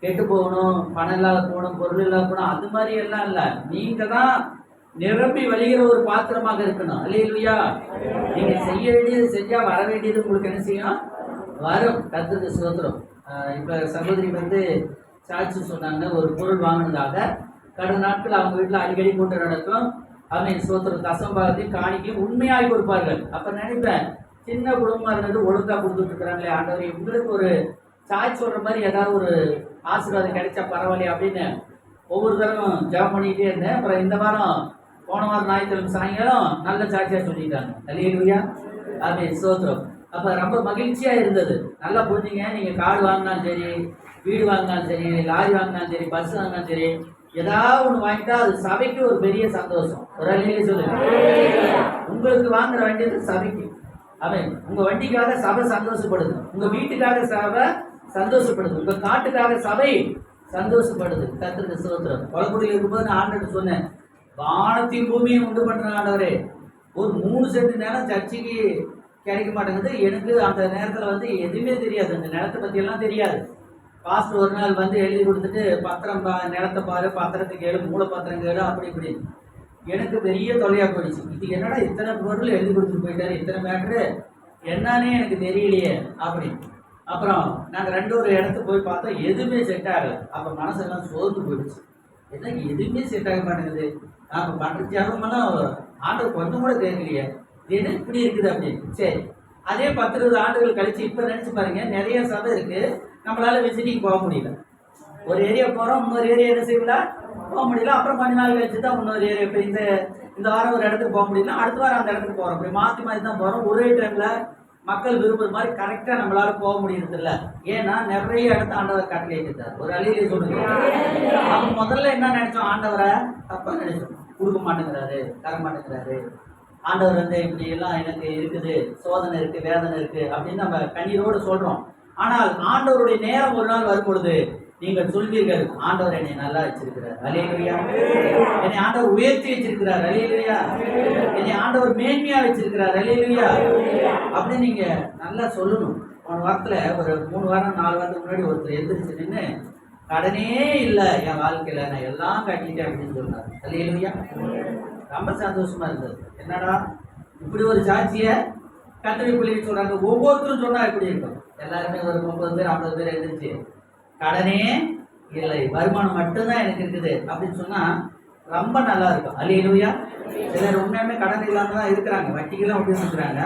கெட்டு போகணும், பணம் இல்லாத போகணும், பொருள் இல்லாத போகணும், அது மாதிரி எல்லாம் இல்ல. நீங்க தான் நிரம்பி வழிகிற ஒரு பாத்திரமாக இருக்கணும். அல்லேலூயா. நீங்க செய்ய வேண்டியது செஞ்சா வர வேண்டியது உங்களுக்கு என்ன செய்யும்? வரும். கர்த்தருக்கு ஸ்தோத்திரம். இப்ப சகோதரி வந்து சாட்சி சொன்னாங்க. ஒரு பொருள் வாங்கினதாக கடந்த நாட்கள் அவங்க வீட்டுல அடிக்கடி கூட்டம் நடக்கும். ஆமென். ஸ்தோத்திரம். தசம்பாகத்தையும் காணிக்கையும் உண்மையாய் கொடுப்பார்கள். அப்ப நினைப்பேன், சின்ன குடும்பமா இருந்தது ஒழுங்கா கொடுத்துட்டு இருக்கிறாங்களே ஆண்டவரே, உங்களுக்கு ஒரு சாட்சி சொல்ற மாதிரி ஏதாவது ஒரு ஆசீர்வாதம் கிடைச்சா பரவாயில்லையா அப்படின்னு ஒவ்வொரு தடவும் ஜெபம் பண்ணிக்கிட்டே இருந்தேன். அப்புறம் இந்த வாரம், போன வாரம் ஞாயிற்றுக்கிழமை சாயங்காலம் நல்ல சாட்சியா சொல்லிட்டாங்க. அல்லேலூயா. ஆமென். ஸ்தோத்திரம். அப்ப ரொம்ப மகிழ்ச்சியா இருந்தது. நல்லா புரிஞ்சுங்க. நீங்க கார் வாங்கினாலும் சரி, வீடு வாங்கினாலும் சரி, லாரி வாங்கினாலும் சரி, பஸ் வாங்கினாலும் சரி, ஏதாவது ஒண்ணு வாங்கிட்டா அது சபைக்கு ஒரு பெரிய சந்தோஷம். ஒரு அல்லேலூயா சொல்லுங்க. உங்களுக்கு வாங்குற வேண்டியது சபைக்கு. ஆமென். உங்க வண்டிக்காக சபை சந்தோஷப்படுது, உங்க வீட்டுக்காக சபை சந்தோஷப்படுது, உங்க காட்டுக்காக சபை சந்தோஷப்படுது. கர்த்தருக்கு ஸ்தோத்திரம். கொலக்குடியில் இருக்கும்போது நான் ஆண்டவர்கிட்ட சொன்னேன், வானத்தையும் பூமியும் உண்டு பண்ற ஆண்டவரே, ஒரு 3 சென்ட் நேரம் சர்ச்சைக்கு கிடைக்க மாட்டேங்குது. எனக்கு அந்த நேரத்தில் வந்து எதுவுமே தெரியாது, அந்த நிலத்தை பற்றி எல்லாம் தெரியாது. பாஸ்டர் ஒரு நாள் வந்து எழுதி கொடுத்துட்டு பத்திரம் நிலத்தை பாரு, பத்திரத்துக்கு ஏழு, மூல பத்திரம் கேளு, அப்படி இப்படி. எனக்கு பெரிய தொல்லையாக போயிடுச்சு. இது என்னடா இத்தனை பொருள் எழுதி கொடுத்துட்டு போயிட்டாரு, இத்தனை மேட்ரு என்னன்னே எனக்கு தெரியலையே அப்படி. அப்புறம் நாங்கள் ஒரு இடத்துக்கு போய் பார்த்தோம், எதுவுமே செட் ஆகலை. அப்போ மனசெல்லாம் சோர்ந்து போயிடுச்சு. என்ன எதுவுமே செட் ஆக மாட்டேங்குது, நாம் பண்ணுற ஜபமெல்லாம் ஆண்டவர் கொஞ்சம் கூட கேட்கலையே, இது என்ன இப்படி இருக்குது அப்படின்னு. சரி, அதே 10-20 ஆண்டுகள் கழிச்சு இப்போ நினச்சி பாருங்க, நிறைய சபை இருக்குது, நம்மளால விசிட்டிங் போக முடியல. ஒரு ஏரியா போகிறோம், இன்னொரு ஏரியா என்ன செய்யல போக முடியல. அப்புறம் கொஞ்ச நாள் கழிச்சு தான் இன்னொரு ஏரியா. இப்போ இந்த வாரம் ஒரு இடத்துக்கு போக முடியல, அடுத்த வாரம் அந்த இடத்துக்கு போகிறோம். இப்படி மாற்றி மாற்றி தான் போகிறோம். ஒரே டைமில் மக்கள் விரும்புகிற மாதிரி கரெக்டாக நம்மளால போக முடியறது இல்லை. ஏன்னா நிறைய இடத்த ஆண்டவர் கட்டளையிட்டார். ஒரு அழியிலே சொல்லுங்க. அவங்க முதல்ல என்ன நினைச்சோம், ஆண்டவரை தப்பா நினைச்சோம். கொடுக்க மாட்டேங்கிறாரு, தர மாட்டேங்கிறாரு, ஆண்டவர் வந்து இப்படி எல்லாம் எனக்கு இருக்குது, சோதனை இருக்கு, வேதனை இருக்கு அப்படின்னு நம்ம கண்ணீரோடு சொல்றோம். ஆனால் ஆண்டவருடைய நேரம் ஒரு நாள் வரும் பொழுது நீங்கள் சொல்வீர்கள், ஆண்டவர் என்னை நல்லா வச்சிருக்கிறார், அல்லேலூயா. என்னை ஆண்டவர் உயர்த்தி வச்சிருக்கிறார், அல்லேலூயா. என்னை ஆண்டவர் மேன்மையா வச்சிருக்கிறார், அல்லேலூயா. அப்படின்னு நீங்க நல்லா சொல்லணும். போன வாரத்துல ஒரு 3 வாரம் 4 வாரத்துக்கு முன்னாடி ஒருத்தர் எந்திரிச்சு நின்று, கடனே இல்லை என் வாழ்க்கையில, நான் எல்லாம் கட்டிட்டேன் அப்படின்னு சொன்னார், அல்லேலூயா. ரொம்ப சந்தோஷமா இருந்தது. என்னடா இப்படி ஒரு சாட்சிய கத்தரி பிள்ளைங்க சொல்றாங்க. ஒவ்வொருத்தரும் சொன்னா இப்படி இருக்கும். எல்லாருமே ஒரு 30 பேர் 50 பேர் எழுந்திருச்சு, கடனே இல்லை, வருமானம் மட்டும்தான் எனக்கு இருக்குது அப்படின்னு சொன்னா ரொம்ப நல்லா இருக்கும், அல்லேலூயா. சிலர் உண்மையுமே கடன் இல்லாம தான் இருக்கிறாங்க, வட்டிக்கெல்லாம் அப்படி இருக்கிறாங்க.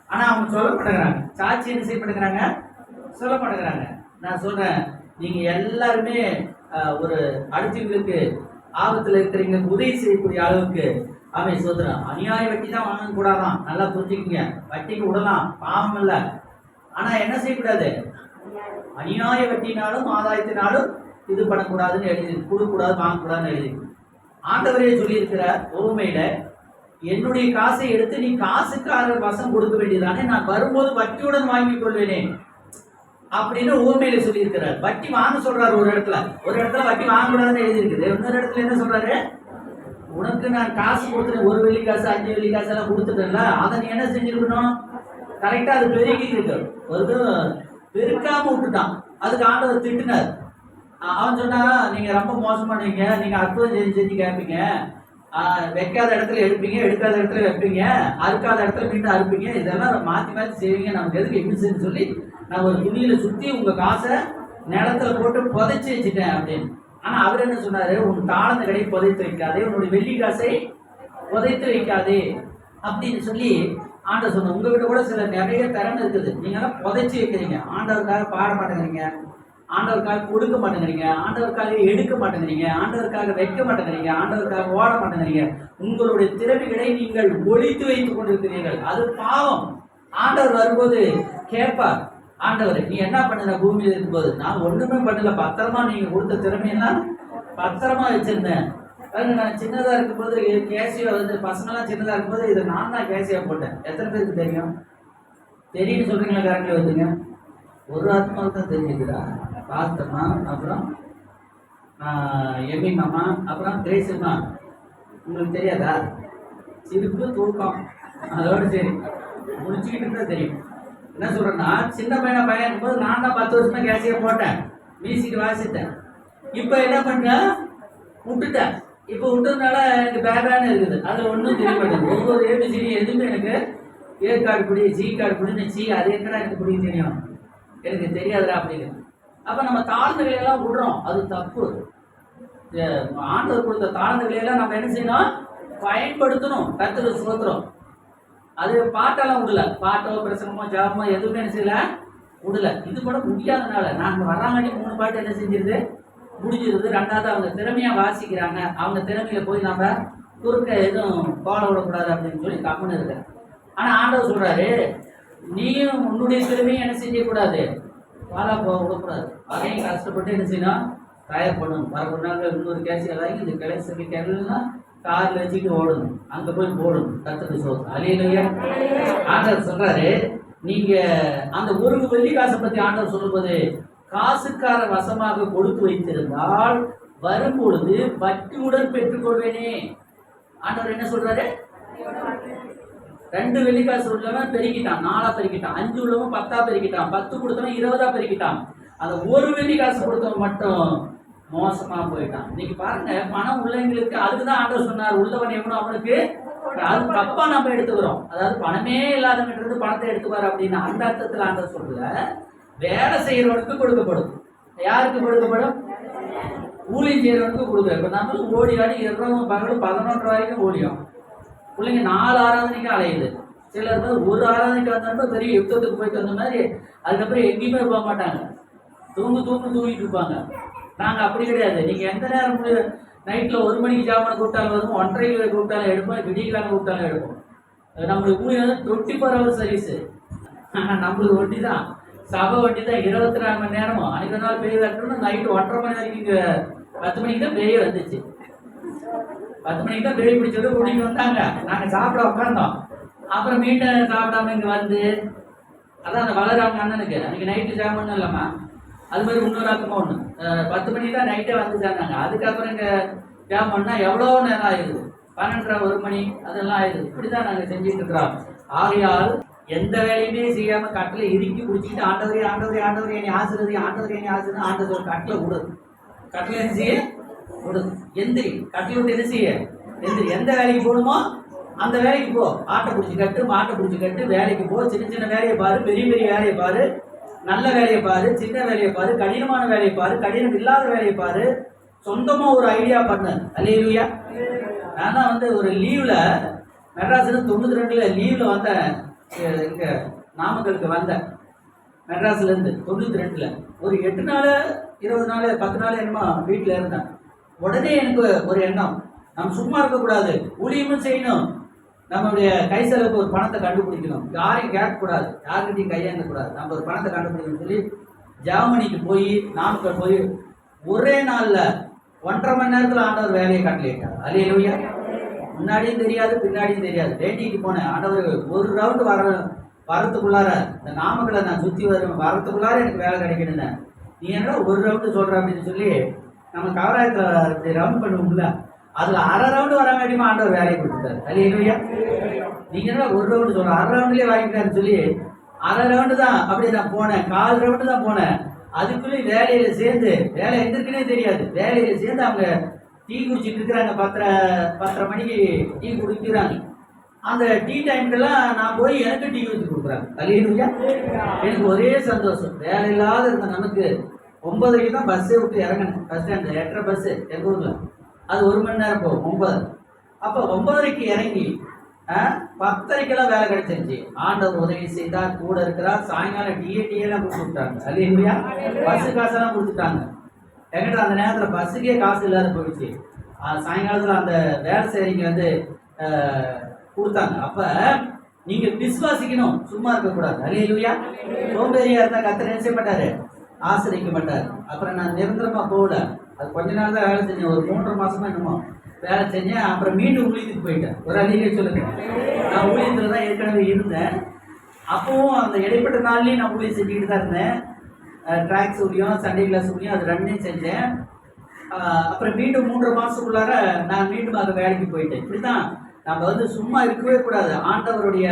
ஆனா அவங்க சொல்ல மாட்டேங்கிறாங்க. சாட்சி என்ன செய்ய மாட்டேங்கிறாங்க, சொல்ல மாட்டேங்கிறாங்க. நான் சொல்றேன், நீங்க எல்லாருமே ஒரு அடுத்தவங்களுக்கு ஆபத்துல இருக்கிறவங்களுக்கு உதவி செய்யக்கூடிய அளவுக்கு ஆமே சோதரம். அநியாய வட்டி தான் வாங்க கூடாதான், நல்லா புரிஞ்சுக்கீங்க. வட்டிக்கு விடலாம், பாவம் இல்லை. ஆனா என்ன செய்யக்கூடாது, அநியாய வட்டினாலும் ஆதாயத்தினாலும் இது பண்ணக்கூடாதுன்னு எழுதி, கொடுக்கூடாது, வாங்கக்கூடாதுன்னு எழுதி ஆண்டவரே சொல்லியிருக்கிறார் உவமையில, என்னுடைய காசை எடுத்து நீ காசுக்காரர் வசம் கொடுக்க வேண்டியதானே, நான் வரும்போது வட்டியுடன் வாங்கிக் கொள்வேனே அப்படின்னு உவமையில சொல்லியிருக்கிறார். வட்டி வாங்க சொல்றாரு ஒரு இடத்துல வட்டி வாங்கக்கூடாதுன்னு எழுதியிருக்குது. இன்னொரு இடத்துல என்ன சொல்றாரு, உனக்கு நான் காசு கொடுத்துட்டேன், 1 வெள்ளி காசு 5 வெள்ளி காசு எல்லாம் கொடுத்துட்டேன்ல, அதை நீ என்ன செஞ்சிருக்கணும், கரெக்டா அது பெருக்கி இருக்கு. ஒரு பெருக்காம விட்டுட்டான், அதுக்கு ஆண்டவர் திட்டினார். அவன் சொன்னா, நீங்க ரொம்ப மோசமானீங்க, நீங்க அற்புதம் செஞ்சு கேட்பீங்க, வைக்காத இடத்துல எடுப்பீங்க, எடுக்காத இடத்துல வைப்பீங்க, அறுக்காத இடத்துல மீண்டும் அறுப்பீங்க, இதெல்லாம் மாற்றி மாற்றி செய்வீங்க, நமக்கு எதுக்கு எப்படி சொல்லி நான் ஒரு துணியில சுற்றி உங்க காசை நிலத்துல போட்டு புதைச்சி வச்சுட்டேன் அப்படின்னு. ஆனா அவர் என்ன சொன்னாரு, உன் தாழ்ந்த கடை புதைத்து வைக்காதே, உன்னுடைய வெள்ளி காசை புதைத்து வைக்காதே அப்படின்னு சொல்லி ஆண்டவர் சொன்ன. உங்ககிட்ட கூட சில நிறைய திறமை இருக்குது, நீங்க எல்லாம் புதைச்சி வைக்கிறீங்க, ஆண்டவருக்காக பாட மாட்டேங்கிறீங்க, ஆண்டவருக்காக கொடுக்க மாட்டேங்கிறீங்க, ஆண்டவருக்காக எடுக்க மாட்டேங்கிறீங்க, ஆண்டவருக்காக வைக்க மாட்டேங்கிறீங்க, ஆண்டவருக்காக ஓட மாட்டேங்கிறீங்க. உங்களுடைய திறமைகளை நீங்கள் ஒழித்து வைத்துக் கொண்டிருக்கிறீர்கள், அது பாவம். ஆண்டவர் வரும்போது கேட்பார், ஆண்டவர் நீ என்ன பண்ணுற பூமியில் இருக்கும்போது, நான் ஒண்ணுமே பண்ணல, பத்திரமா நீங்க கொடுத்த திறமையெல்லாம் பத்திரமா வச்சிருந்தேன். நான் சின்னதா இருக்கும்போது கேசியா வந்து பசங்கெல்லாம் சின்னதா இருக்கும்போது இதை நான் தான் கேசியா போட்டேன். எத்தனை பேருக்கு தெரியும், தெரியுன்னு சொல்றீங்களா? கரெக்டாக வந்துங்க, ஒரு ஆத்மாவுக்கு தான் தெரிஞ்சுக்கிறா. பார்த்தம்மா, அப்புறம் எம்மி மாமா, அப்புறம் கிரேசம்மா. உங்களுக்கு தெரியாதா? சிரிப்பு தூக்கம் அதோட சரி முடிச்சுக்கிட்டு தான் தெரியும். என்ன சொல்றேன்னா, சின்ன பையன் இருக்கும்போது நான் தான் 10 வருஷமா கேசியா போட்டேன், மியூசிக் வாசித்தேன். இப்போ என்ன பண்ணேன், விட்டுட்டேன். இப்போ விட்டதுனால எனக்கு பேடான இருக்குது, அதில் ஒன்றும் தெரிய மாட்டேங்குது. ஒவ்வொரு ஏபிசிடி எதுவுமே எனக்கு ஏ கார்டு பிடி, ஜி கார்டு பிடின்னு, சி அது என்னடா எனக்கு பிடிக்க தெரியும், எனக்கு தெரியாதுடா அப்படின்னு. அப்போ நம்ம தாழ்ந்த விலையெல்லாம் விடுறோம், அது தப்பு. ஆண்டவர் கொடுத்த தாழ்ந்த விலையெல்லாம் நம்ம என்ன செய்யணும், பயன்படுத்தணும். கர்த்தருக்கு ஸ்தோத்திரம். அது பாட்டெல்லாம் விடல, பாட்டோ பிரசங்கமோ ஜாபமோ எதுவுமே என்ன செய்யல, விடல. இது கூட முடியாதனால நாங்கள் வர்றாங்கட்டி 3 பாட்டு என்ன செஞ்சிருது, முடிஞ்சிருது. 2வது அவங்க திறமையா வாசிக்கிறாங்க, அவங்க திறமையில போய் நம்ம குறுக்க எதுவும் கோல விடக்கூடாது அப்படின்னு சொல்லி கம்முன்னு இருக்கேன். ஆனா ஆண்டவர் சொல்றாரு, நீயும் உன்னுடைய திறமையும் என்ன செய்யக்கூடாது, வாழா போக விடக்கூடாது. அதையும் கஷ்டப்பட்டு என்ன செய்யணும், தயார் பண்ணணும். வர நாள் இன்னொரு கேசி வாங்கி இந்த கலைசரி கேரளெல்லாம் கார்ல வச்சுட்டு ஓடணும், அங்க போய் போடணும். கர்த்தருக்கு ஸ்தோத்திரம். அல்லேலூயா. ஆண்டவர் சொல்றாரு, நீங்க அந்த 1 வெள்ளி காசை பத்தி ஆண்டவர் சொல்லும்போது, காசுக்கார வசமாக கொடுத்து வைத்திருந்தால் வரும்பொழுது வட்டியுடன் பெற்றுக்கொள்வேனே. ஆண்டவர் என்ன சொல்றாரு, 2 வெள்ளிக்காசு உள்ளவன் பெருக்கிட்டான், 4ஆ பெருக்கிட்டான். 5 உள்ளவன் 10ஆ பெருக்கிட்டான். 10 கொடுத்தவன் 20ஆ பெருக்கிட்டான். அந்த 1 வெள்ளிக்காசு கொடுத்தவன் மட்டும் மோசமா போயிட்டான். இன்னைக்கு பாருங்க, பணம் உள்ளவங்களுக்கு அதுக்குதான் ஆண்டவர் சொன்னார், உள்ளவன் எவனோ அவனுக்கு. அது தப்பா நம்ம எடுத்துக்கிறோம். அதாவது பணமே இல்லாதவங்க இருந்து பணத்தை எடுத்துவார் அப்படின்னு அந்த அர்த்தத்தில் ஆண்டவர் சொல்லல. வேலை செய்யறவனுக்கு கொடுக்கப்படும். யாருக்கு கொடுக்கப்படும்? ஊழியம் செய்யறவனுக்கு கொடுக்குற. இப்ப நம்மளும் ஓடி ஆடி இரவும் பகலும் 11 வரைக்கும் ஓடியும். பிள்ளைங்க 4 ஆராதனைக்கு அலையுது. சிலர் வந்து ஒரு ஆராதனைக்கு வந்தப்ப பெரிய யுத்தத்துக்கு போயிட்டு வந்த மாதிரி அதுக்கப்புறம் எங்கேயுமே போக மாட்டாங்க. தூங்கிட்டு இருப்பாங்க. நாங்க அப்படி கிடையாது. நீங்க எந்த நேரம் நைட்ல 1 மணிக்கு ஜாமான கூப்பிட்டாலும் வரும், 1:30 கூப்பிட்டாலும் எடுப்போம், விடியக்காலம் கூப்பிட்டாலும் எடுப்போம். நம்மளுக்கு ஊழியம் 24 hours சர்வீஸ். நம்மளுக்கு வண்டி தான், சபை வண்டி தான், 24 மணி நேரமும். அன்னைக்கு நாள் பேய் வரணும்னா நைட்டு 1:30 மணி வரைக்கும் இங்க 10 மணிக்கு தான் பேய் வந்துச்சு. 10 மணிக்கு தான் பேய் பிடிச்சது கூட்டிட்டு வந்தாங்க. நாங்க சாப்பிட உட்காந்தோம். அப்புறம் மீண்டும் சாப்பிடாம இங்க வந்து, அதான் அந்த வளராம அண்ணனுக்கு அன்னைக்கு நைட்டு ஜாமன்னு இல்லாமா, அது மாதிரி இன்னொரு ஆக்கமா ஒண்ணு 10 மணிக்கு தான் நைட்டே வந்து சேர்ந்தாங்க. அதுக்கப்புறம் இங்க ஜாம் பண்ணா எவ்வளோ நேரம் ஆயிடுது, 12:30 1 மணி அதெல்லாம் ஆயிடுது. இப்படிதான் நாங்க செஞ்சுட்டு இருக்கிறோம். ஆகையால் எந்த வேலையுமே செய்யாம கட்டில இறுக்கி பிடிச்சிக்கிட்டு ஆண்டவரே ஆண்டவரே ஆண்டவரே என்னை ஆசிரியர், ஆண்டவரே என்னை ஆசிரியர், ஆண்டவர் கட்டில விடுது. கட்டில என்ன செய்ய விடுது. எந்திரி, கட்டில விட்டு என்ன செய்ய எந்திரி. எந்த வேலைக்கு போகணுமோ அந்த வேலைக்கு போ. ஆட்டை பிடிச்சி கட்டு, மாட்டை பிடிச்சி கட்டு, வேலைக்கு போ. சின்ன சின்ன வேலையை பாரு, பெரிய பெரிய வேலையை பாரு, நல்ல வேலையை பாரு, சின்ன வேலையை பாரு, கடினமான வேலையை பாரு, கடினம் இல்லாத வேலையை பாரு. சொந்தமா ஒரு ஐடியா பண்ணு. அல்லேலூயா. நான் தான் வந்து ஒரு லீவ்ல மெட்ராஸ்ல 92 லீவ்ல வந்தேன். இங்க நாமக்கலுக்கு வந்தேன் மெட்ராஸ்ல இருந்து 92. ஒரு 8 நாள் 20 நாள் 10 நாள் என்னமோ வீட்டில் இருந்தேன். உடனே எனக்கு ஒரு எண்ணம், நம்ம சும்மா இருக்கக்கூடாது, ஊழியமும் செய்யணும், நம்மளுடைய கை செலவுக்கு ஒரு பணத்தை கண்டுபிடிக்கணும், யாரையும் கேட்கக்கூடாது, யாருக்கிட்டையும் கையேந்தக்கூடாது, நம்ம ஒரு பணத்தை கண்டுபிடிக்கணும்னு சொல்லி ஜெர்மனிக்கு போய் நாமக்கல் போய் ஒரே நாள்ல 1.5 மணி நேரத்தில் ஆண்டவர் வேலையை கட்டளையிட்டார். அல்லேலூயா. முன்னாடியும் தெரியாது, பின்னாடியும் தெரியாது. வேண்டிக்கு போனேன், ஆண்டவர் ஒரு ரவுண்டு வரத்துக்குள்ளார இந்த நாமக்கலை நான் சுற்றி வரத்துக்குள்ளார எனக்கு வேலை கிடைக்கணுங்க. நீ என்ன ஒரு ரவுண்டு சொல்ற அப்படின்னு சொல்லி நம்ம கவராயத்தில் இப்படி ரவுண்ட் பண்ணுவோம்ல, அதுல 1/2 ரவுண்டு வர வேண்டியமா ஆண்டவர் வேலையை கொடுத்துட்டாரு. அல்லேலூயா. நீங்க என்ன ஒரு ரவுண்டு சொல்ற, 1/2 ரவுண்ட்லயே வாங்கிட்டாருன்னு சொல்லி 1/2 ரவுண்டு தான் அப்படி நான் போனேன், 1/4 ரவுண்டு தான் போனேன். அதுக்குள்ளே வேலையில சேர்ந்து, வேலை எங்க இருக்குன்னே தெரியாது, வேலையில சேர்ந்து அவங்க டீ குடிச்சிட்டு இருக்கிறாங்க. 10:30 மணிக்கு டீ குடிக்கிறாங்க. அந்த டீ டைம்க்கெல்லாம் நான் போய் எனக்கு டீ ஊற்றி கொடுக்குறாங்க. அல்லேலூயா. எனக்கு ஒரே சந்தோஷம். வேலை இல்லாத இருந்த நமக்கு 9:30 தான் பஸ்ஸே விட்டு இறங்கணும். பஸ் ஸ்டாண்ட் 8:30 பஸ் எங்க ஊர்ல, அது 1 மணி நேரம் போகும் 9. அப்போ 9:30 இறங்கி 10:30 வேலை கிடைச்சிருச்சு. ஆண்டவர் உதவி செய்தார், கூட இருக்கிறார். சாயங்காலம் டிஎல்லாம் கொடுத்து விட்டாங்க. அல்லேலூயா. பஸ்ஸு காசெல்லாம் கொடுத்துட்டாங்க. என்கிட்ட அந்த நேரத்தில் பஸ்ஸுக்கே காசு இல்லாத போயிடுச்சு. சாயங்காலத்தில் அந்த வேலை செய்றீங்க வந்து கொடுத்தாங்க. அப்ப நீங்க விசுவாசிக்கணும், சும்மா இருக்கக்கூடாது. அல்லேலூயா. சோம்பேறியா இருந்தா கர்த்தர் என்ன செய்ய மாட்டாரு, ஆசிரிக்க மாட்டார். அப்புறம் நான் நிரந்தரமா போகல, அது கொஞ்ச நாள் தான் வேலை செஞ்சேன். ஒரு 3.5 மாசமா என்னமோ வேலை செஞ்சேன். அப்புறம் மீண்டும் ஊழியத்துக்கு போயிட்டேன். ஒரு அழிவே சொல்லுங்க, நான் ஊழியத்துல தான் ஏற்கனவே இருந்தேன். அப்பவும் அந்த இடைப்பட்ட நாள்லயும் நான் ஊழியம் செஞ்சுக்கிட்டு தான் இருந்தேன். ட்ராக்ஸ் ஊழியம், சண்டே கிளாஸ் ஊழியம், அது 2 செஞ்சேன். அப்புறம் மீண்டும் 3.5 மாசத்துக்குள்ளார நான் மீண்டும் அந்த வேலைக்கு போயிட்டேன். இப்படிதான் நம்ம வந்து சும்மா இருக்கவே கூடாது. ஆண்டவருடைய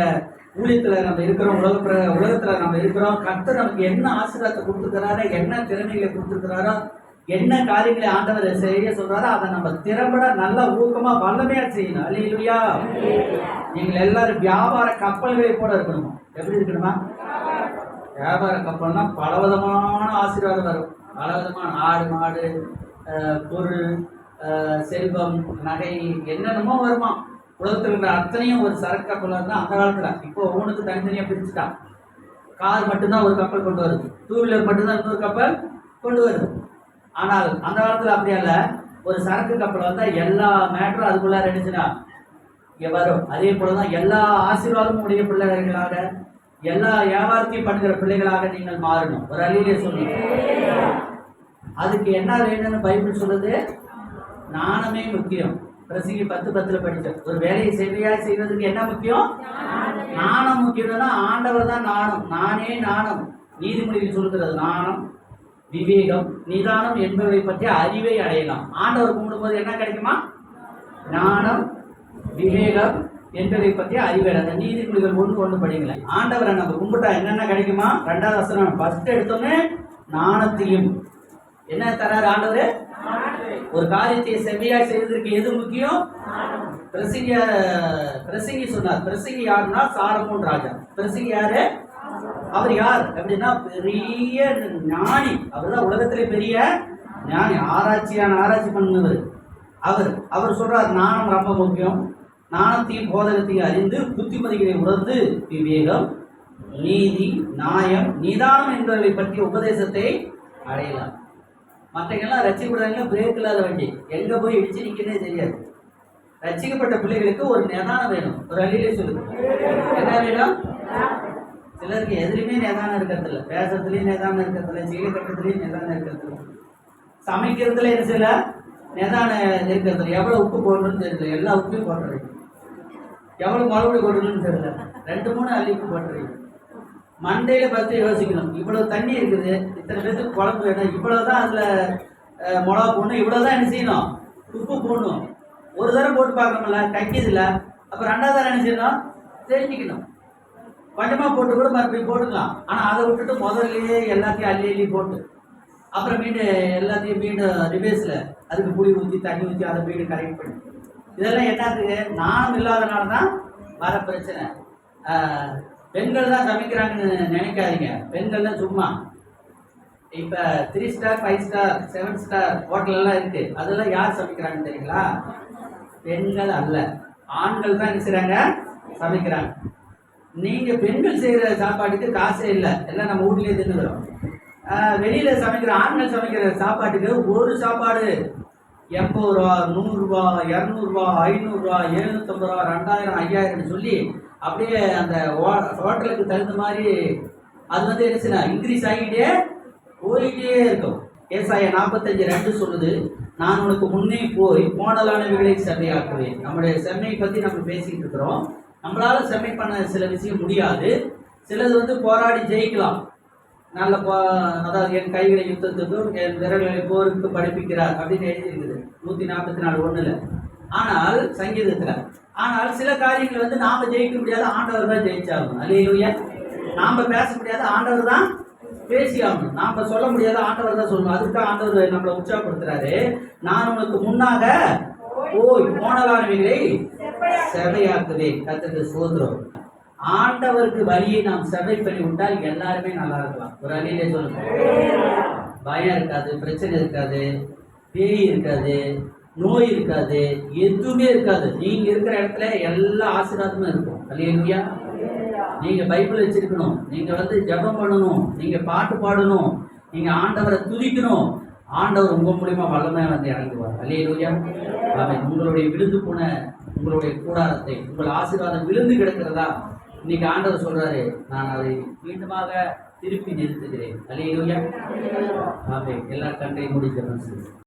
ஊழியத்துல நம்ம இருக்கிறோம், உலகத்துல நம்ம இருக்கிறோம். கர்த்தர் நமக்கு என்ன ஆசீர்வாதத்தை கொடுத்துருக்கிறாரோ, என்ன திறமைகளை கொடுத்துருக்கிறாரோ, என்ன காரியங்களை ஆண்டவர் செய்ய சொல்றாரோ அதை நம்ம திறம்பட நல்லா ஊக்கமா வல்லமையா செய்யணும். அல்லேலூயா. நீங்கள் எல்லாரும் வியாபார கப்பல்களை போல இருக்கணும். எப்படி இருக்கணுமா? வியாபார கப்பல்னா பலவிதமான ஆசீர்வாதம் வரும். பலவிதமான ஆடு மாடு பொருள் செல்வம் நகை என்னென்னமோ வருமா. உலகத்தில் இருக்கிற அத்தனையும் ஒரு சரக்கு கப்பல் தான் அந்த காலத்துல. இப்போ ஒவ்வொன்றுக்கு தனித்தனியா பிரிச்சுட்டான். கார் மட்டும்தான் ஒரு கப்பல் கொண்டு வருது, 2 வீலர் மட்டும்தான் இன்னொரு கப்பல் கொண்டு வருது. ஆனால் அந்த காலத்துல அப்படியே இல்ல, ஒரு சரக்கு கப்பல் வந்தா எல்லா மேட்டரும் அதுக்குள்ள இருந்துச்சுன்னா வரும். அதே போலதான் எல்லா ஆசீர்வாதமும் உடைய பிள்ளைகளாக, எல்லா வியாபாரத்தையும் பண்ணுகிற பிள்ளைகளாக நீங்கள் மாறணும். ஒரு அழியிலே சொல்லுங்க. அதுக்கு என்ன வேணும்னு பைபிள் சொல்லுது, ஞானமே முக்கியம். பிரசங்கி 10:10 படிச்சோம். ஒரு வேலையை சேவையா செய்வதற்கு என்ன முக்கியம்? ஞானம் முக்கியம்னா ஆண்டவர் தான் ஞானம். நானே ஞானம். நீதிமொழியில் சொல்லுகிறது ஞானம், விவேகம், நிதானம் என்பவை பற்றி அறிவை அடையலாம். ஆண்டவர் கும்பிடும்போது என்ன கிடைக்குமா? ஞானம், விவேகம், என்பதை பற்றி அறிவேன். அந்த நீதிமொழிகள் 1:1 படிங்களேன். ஆண்டவரை நம்ம கும்பிட்டா என்னென்ன கிடைக்குமா? 2வது வசனம் ஃபர்ஸ்ட் எடுத்தோன்னே ஞானத்தையும் என்ன தராரு ஆண்டவர்? ஒரு காரியத்தை செவ்வையாய் செய்வதற்கு எது முக்கியம்? பிரசங்கி சொன்னார். பிரசங்கி யாருன்னா சாலமோன் ராஜா. பிரசங்கி யாரு? அவர் யார் அப்படின்னா பெரிய ஞானி. அவர் தான் உலகத்திலே பெரிய ஞானி, ஆராய்ச்சி பண்ணவர். அவர் சொல்றார் ஞானம் ரொம்ப முக்கியம். ஞானத்தையும் போதகத்தையும் அறிந்து புத்திமதிகளை உணர்ந்து விவேகம், நீதி, நியாயம், நிதானம் என்பவர்களை பற்றிய உபதேசத்தை அடையலாம். மற்றவங்கெல்லாம் ரசிக்கப்படுறாங்க பிரேக் இல்லாத வண்டி, எங்க போய் இடிச்சு நிற்கனே தெரியாது. ரசிக்கப்பட்ட பிள்ளைகளுக்கு ஒரு நிதானம் வேணும். ஒரு அழியிலே சொல்லுங்க, என்ன வேணும்? சிலருக்கு எதுலையுமே நிதானம் இருக்கிறதில்ல, பேசுறதுலயும் நிதானம் இருக்கிறதில்ல, சீலை கட்டுறதுலயும் நிதானம் இருக்கிறதில்ல, சமைக்கிறதுல என்ன சில நிதானம் இருக்கிறதில்ல. எவ்வளவு உப்பு போடணும்னு தெரியல, எல்லா உப்பையும் போட்டுறீங்க. எவ்வளவு மிளகுடி போடணும்னு தெரியல, 2-3 அள்ளி உப்பு போட்டுறீங்க. மண்டையில பார்த்து யோசிக்கணும், இவ்வளவு தண்ணி இருக்குது, இத்தனை பேருக்கு குழம்பு வேணும், இவ்வளவுதான் அதுல மிளகா போடணும், இவ்வளவுதான் என்ன செய்யணும்? உப்பு போடணும். ஒரு தடவை போட்டு பார்க்கணும்ல, கைக்குதுல. அப்புறம் 2வது தடவை என்ன செய்யணும்? தெரிஞ்சுக்கணும். கொஞ்சமா போட்டு கூட மறுபடியும் போட்டுக்கலாம். ஆனா அதை விட்டுட்டு முதல்லயே எல்லாத்தையும் அள்ளி போட்டு அப்புறம் எல்லாத்தையும் ரிவேர்ஸ்ல அதுக்கு புளி ஊற்றி தண்ணி ஊற்றி அதை கரெக்ட் பண்ணி, இதெல்லாம் என்னத்துக்கு? நாணம் இல்லாதனால தான் வர பிரச்சனை. பெண்கள் தான் சமைக்கிறாங்கன்னு நினைக்காதீங்க. பெண்கள் தான் சும்மா இப்ப 3 ஸ்டார் 5 ஸ்டார் 7 ஸ்டார் ஹோட்டல் எல்லாம் இருக்கு, அதெல்லாம் யார் சமைக்கிறாங்கன்னு தெரியுங்களா? பெண்கள் அல்ல, ஆண்கள் தான் என்ன செய்றாங்க? சமைக்கிறாங்க. நீங்க பெண்கள் செய்யற சாப்பாட்டுக்கு காசே இல்லை, எல்லாம் நம்ம வீட்டிலேயே தின்னுக்கிறோம். வெளியில சமைக்கிற ஆண்கள் சமைக்கிற சாப்பாட்டுக்கு ஒரு சாப்பாடு 80 ரூபா, 100 ரூபா, 200 ரூபா, 500 ரூபா, 750 ரூபா, 2000, 5000 சொல்லி அப்படியே அந்த ஹோட்டலுக்கு தகுந்த மாதிரி அது வந்து என்ன செய்யணும்? இன்க்ரீஸ் ஆகிட்டே போயிட்டே இருக்கும். ஏசாயா 45:2 சொல்லுது, நான் உனக்கு முன்னே போய் கோணலானவைகளை செம்மையாக்குவேன். நம்முடைய செம்மையை பத்தி நம்ம பேசிட்டு இருக்கிறோம். நம்மளால செம்மை பண்ண சில விஷயம் முடியாது, சிலது வந்து போராடி ஜெயிக்கலாம். நல்ல அதாவது என் கைகளை யுத்தத்துக்கும் என் விரல்களை போருக்கு படிப்பிக்கிறார் அப்படின்னு எழுதியிருக்குது 144:1. ஆனால் சங்கீதத்துல சில காரியங்கள் வந்து நாம ஜெயிக்க முடியாது, ஆண்டவர் தான் ஜெயிச்சாகணும். அல்லேலூயா. நாம பேச முடியாது, ஆண்டவர் தான் பேசி ஆகணும். நாம சொல்ல முடியாது, ஆண்டவர் தான் சொல்லணும். அதுக்கு ஆண்டவர் நம்மளை உற்சாகப்படுத்துறாரு. நான் உனக்கு முன்னாக போய் கோணலானவைகளை செவையாக்குவேன். கர்த்தருக்கு ஸ்தோத்திரம். ஆண்டவருக்கு வழியை நாம் செவை பண்ணி விட்டால் எல்லாருமே நல்லா இருக்கலாம். ஒரு அணியிலே சொல்லுங்க, பயம் இருக்காது, பிரச்சனை இருக்காது, பேய் இருக்காது, நோய் இருக்காது, எதுவுமே இருக்காது. நீங்க இருக்கிற இடத்துல எல்லா ஆசீர்வாதமும் இருக்கும். அல்லேலூயா. நீங்க பைபிள் வச்சிருக்கணும், நீங்க வந்து ஜெபம் பண்ணணும், நீங்க பாட்டு பாடணும், நீங்க ஆண்டவரை துதிக்கணும். ஆண்டவர் உங்க மூலியமா வல்லமையா வந்து இறங்குவார். அல்லேலூயா. ஆமென். உங்களுடைய விழுந்து போன உங்களுடைய கூடாரத்தை, உங்கள் ஆசீர்வாதம் விழுந்து கிடக்கிறதா இன்னைக்கு ஆண்டவர் சொல்றாரு, நான் அதை மீண்டுமாக திருப்பி நிறுத்துகிறேன். அல்லேலூயா. ஆமென். எல்லா கண்டையும் மூடி ஜெபம் செய்யுங்க.